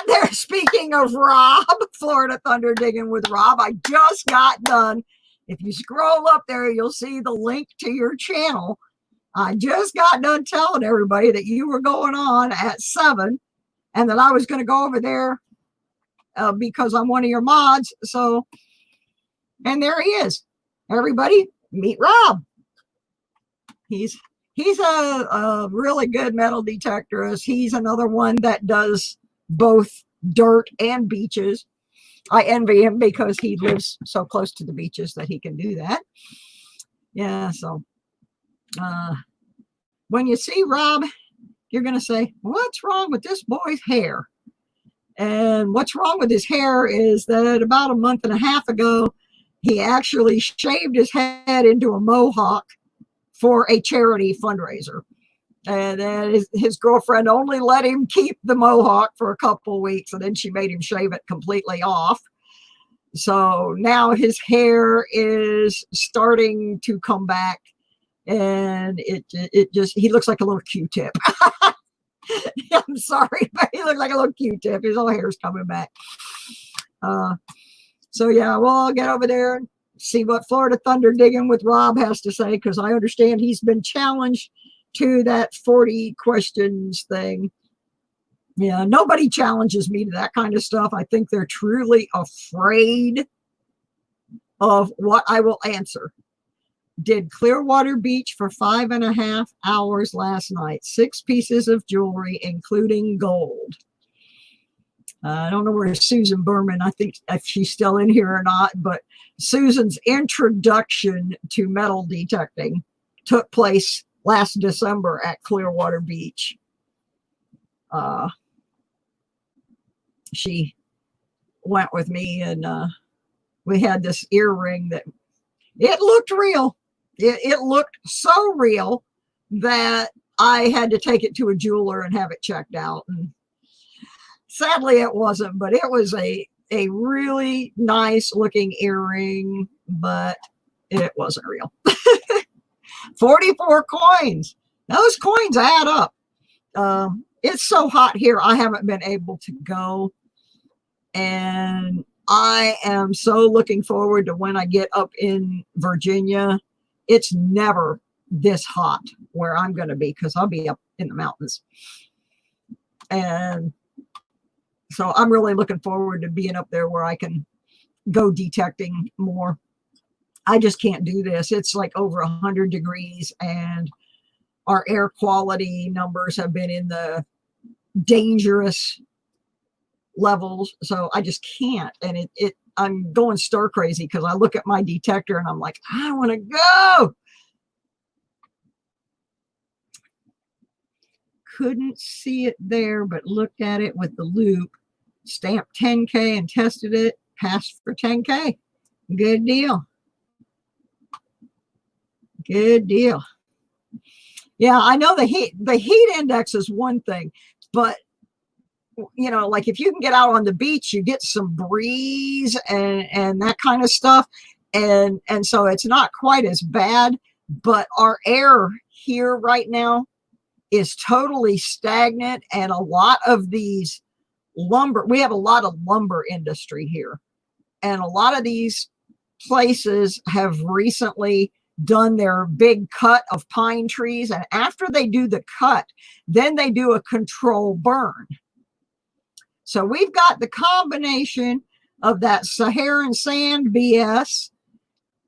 A: there. Speaking of Rob, Florida Thunder Digging with Rob, I just got done. If you scroll up there, you'll see the link to your channel. I just got done telling everybody that you were going on at 7 and that I was going to go over there because I'm one of your mods. So, and there he is. Everybody, meet Rob. He's a really good metal detectorist. He's another one that does both dirt and beaches. I envy him because he lives so close to the beaches that he can do that. Yeah, so when you see Rob, you're going to say, what's wrong with this boy's hair? And what's wrong with his hair is that about a month and a half ago, he actually shaved his head into a mohawk for a charity fundraiser. And then his girlfriend only let him keep the mohawk for a couple of weeks, and then she made him shave it completely off. So now his hair is starting to come back, and it just, he looks like a little Q-tip. I'm sorry, but he looks like a little Q-tip. His whole hair's coming back. So yeah, well, I'll get over there and see what Florida Thunder Digging with Rob has to say, because I understand he's been challenged to that 40 questions thing. Yeah, nobody challenges me to that kind of stuff. I think they're truly afraid of what I will answer. Did Clearwater Beach for 5.5 hours last night. 6 pieces of jewelry, including gold. I don't know where Susan Berman, I think if she's still in here or not, but Susan's introduction to metal detecting took place last December at Clearwater Beach. She went with me, and we had this earring that it looked real. It looked so real that I had to take it to a jeweler and have it checked out. And sadly, it wasn't, but it was a really nice looking earring, but it wasn't real. 44 coins. Those coins add up. It's so hot here, I haven't been able to go. And I am so looking forward to when I get up in Virginia. It's never this hot where I'm going to be, because I'll be up in the mountains. And so I'm really looking forward to being up there where I can go detecting more. I just can't do this. It's like over 100 degrees, and our air quality numbers have been in the dangerous levels. So I just can't. And I'm going stir crazy because I look at my detector and I'm like, I want to go. Couldn't see it there, but looked at it with the loop, stamped 10K and tested it, passed for 10K. Good deal. Good deal. Yeah, I know the heat index is one thing, but you know, like if you can get out on the beach, you get some breeze and that kind of stuff. And so it's not quite as bad, but our air here right now is totally stagnant. And a lot of these lumber, we have a lot of lumber industry here. And a lot of these places have recently done their big cut of pine trees. And after they do the cut, then they do a control burn. So we've got the combination of that Saharan sand BS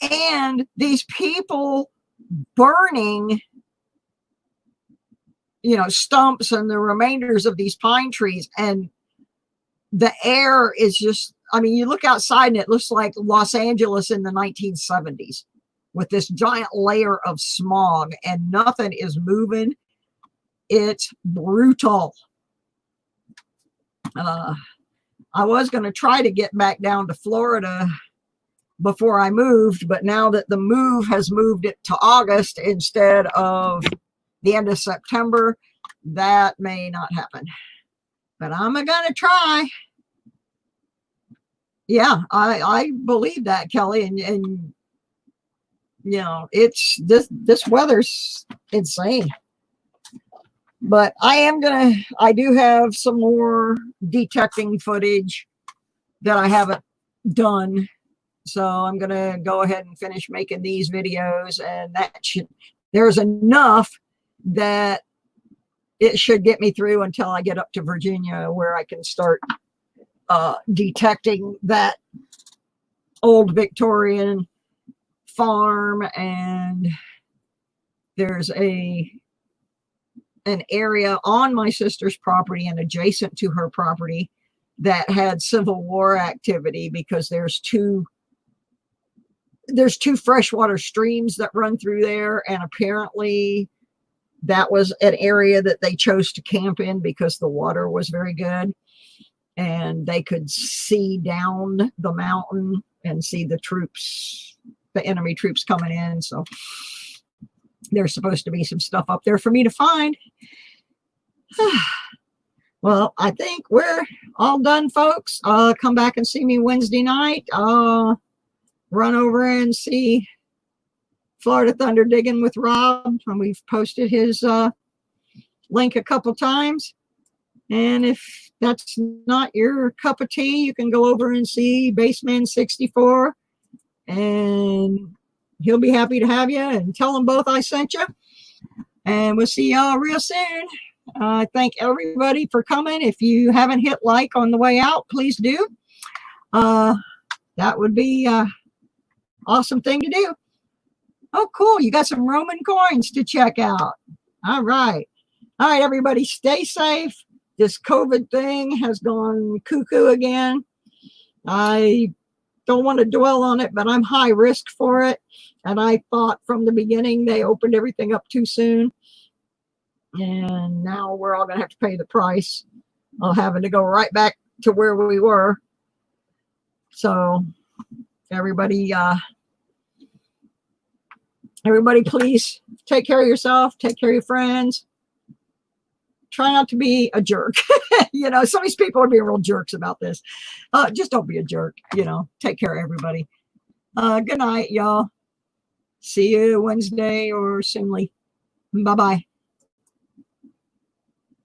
A: and these people burning, stumps and the remainders of these pine trees. And the air is just, I mean, you look outside and it looks like Los Angeles in the 1970s with this giant layer of smog, and nothing is moving. It's brutal. I was going to try to get back down to Florida before I moved, but now that the move has moved it to August instead of the end of September, that may not happen. But I'm going to try. Yeah, I believe that, Kelly, and it's this weather's insane. But I do have some more detecting footage that I haven't done. So I'm going to go ahead and finish making these videos, and there's enough that it should get me through until I get up to Virginia, where I can start detecting that old Victorian farm. And there's an area on my sister's property and adjacent to her property that had Civil War activity, because there's two freshwater streams that run through there, and apparently that was an area that they chose to camp in because the water was very good and they could see down the mountain and see the enemy troops coming in. So there's supposed to be some stuff up there for me to find. Well, I think we're all done, folks. Come back and see me Wednesday night. Run over and see Florida Thunder Digging with Rob, and we've posted his link a couple times. And if that's not your cup of tea, you can go over and see Baseman 64, and he'll be happy to have you, and tell them both I sent you. And we'll see y'all real soon. Thank everybody for coming. If you haven't hit like on the way out, please do. That would be awesome thing to do. Oh, cool. You got some Roman coins to check out. All right. All right, everybody, stay safe. This COVID thing has gone cuckoo again. I don't want to dwell on it, but I'm high risk for it. And I thought from the beginning they opened everything up too soon. And now we're all going to have to pay the price of having to go right back to where we were. So everybody, please take care of yourself, take care of your friends. Try not to be a jerk. Some of these people are being real jerks about this. Just don't be a jerk. Take care of everybody. Good night, y'all. See you Wednesday or soonly. Bye-bye.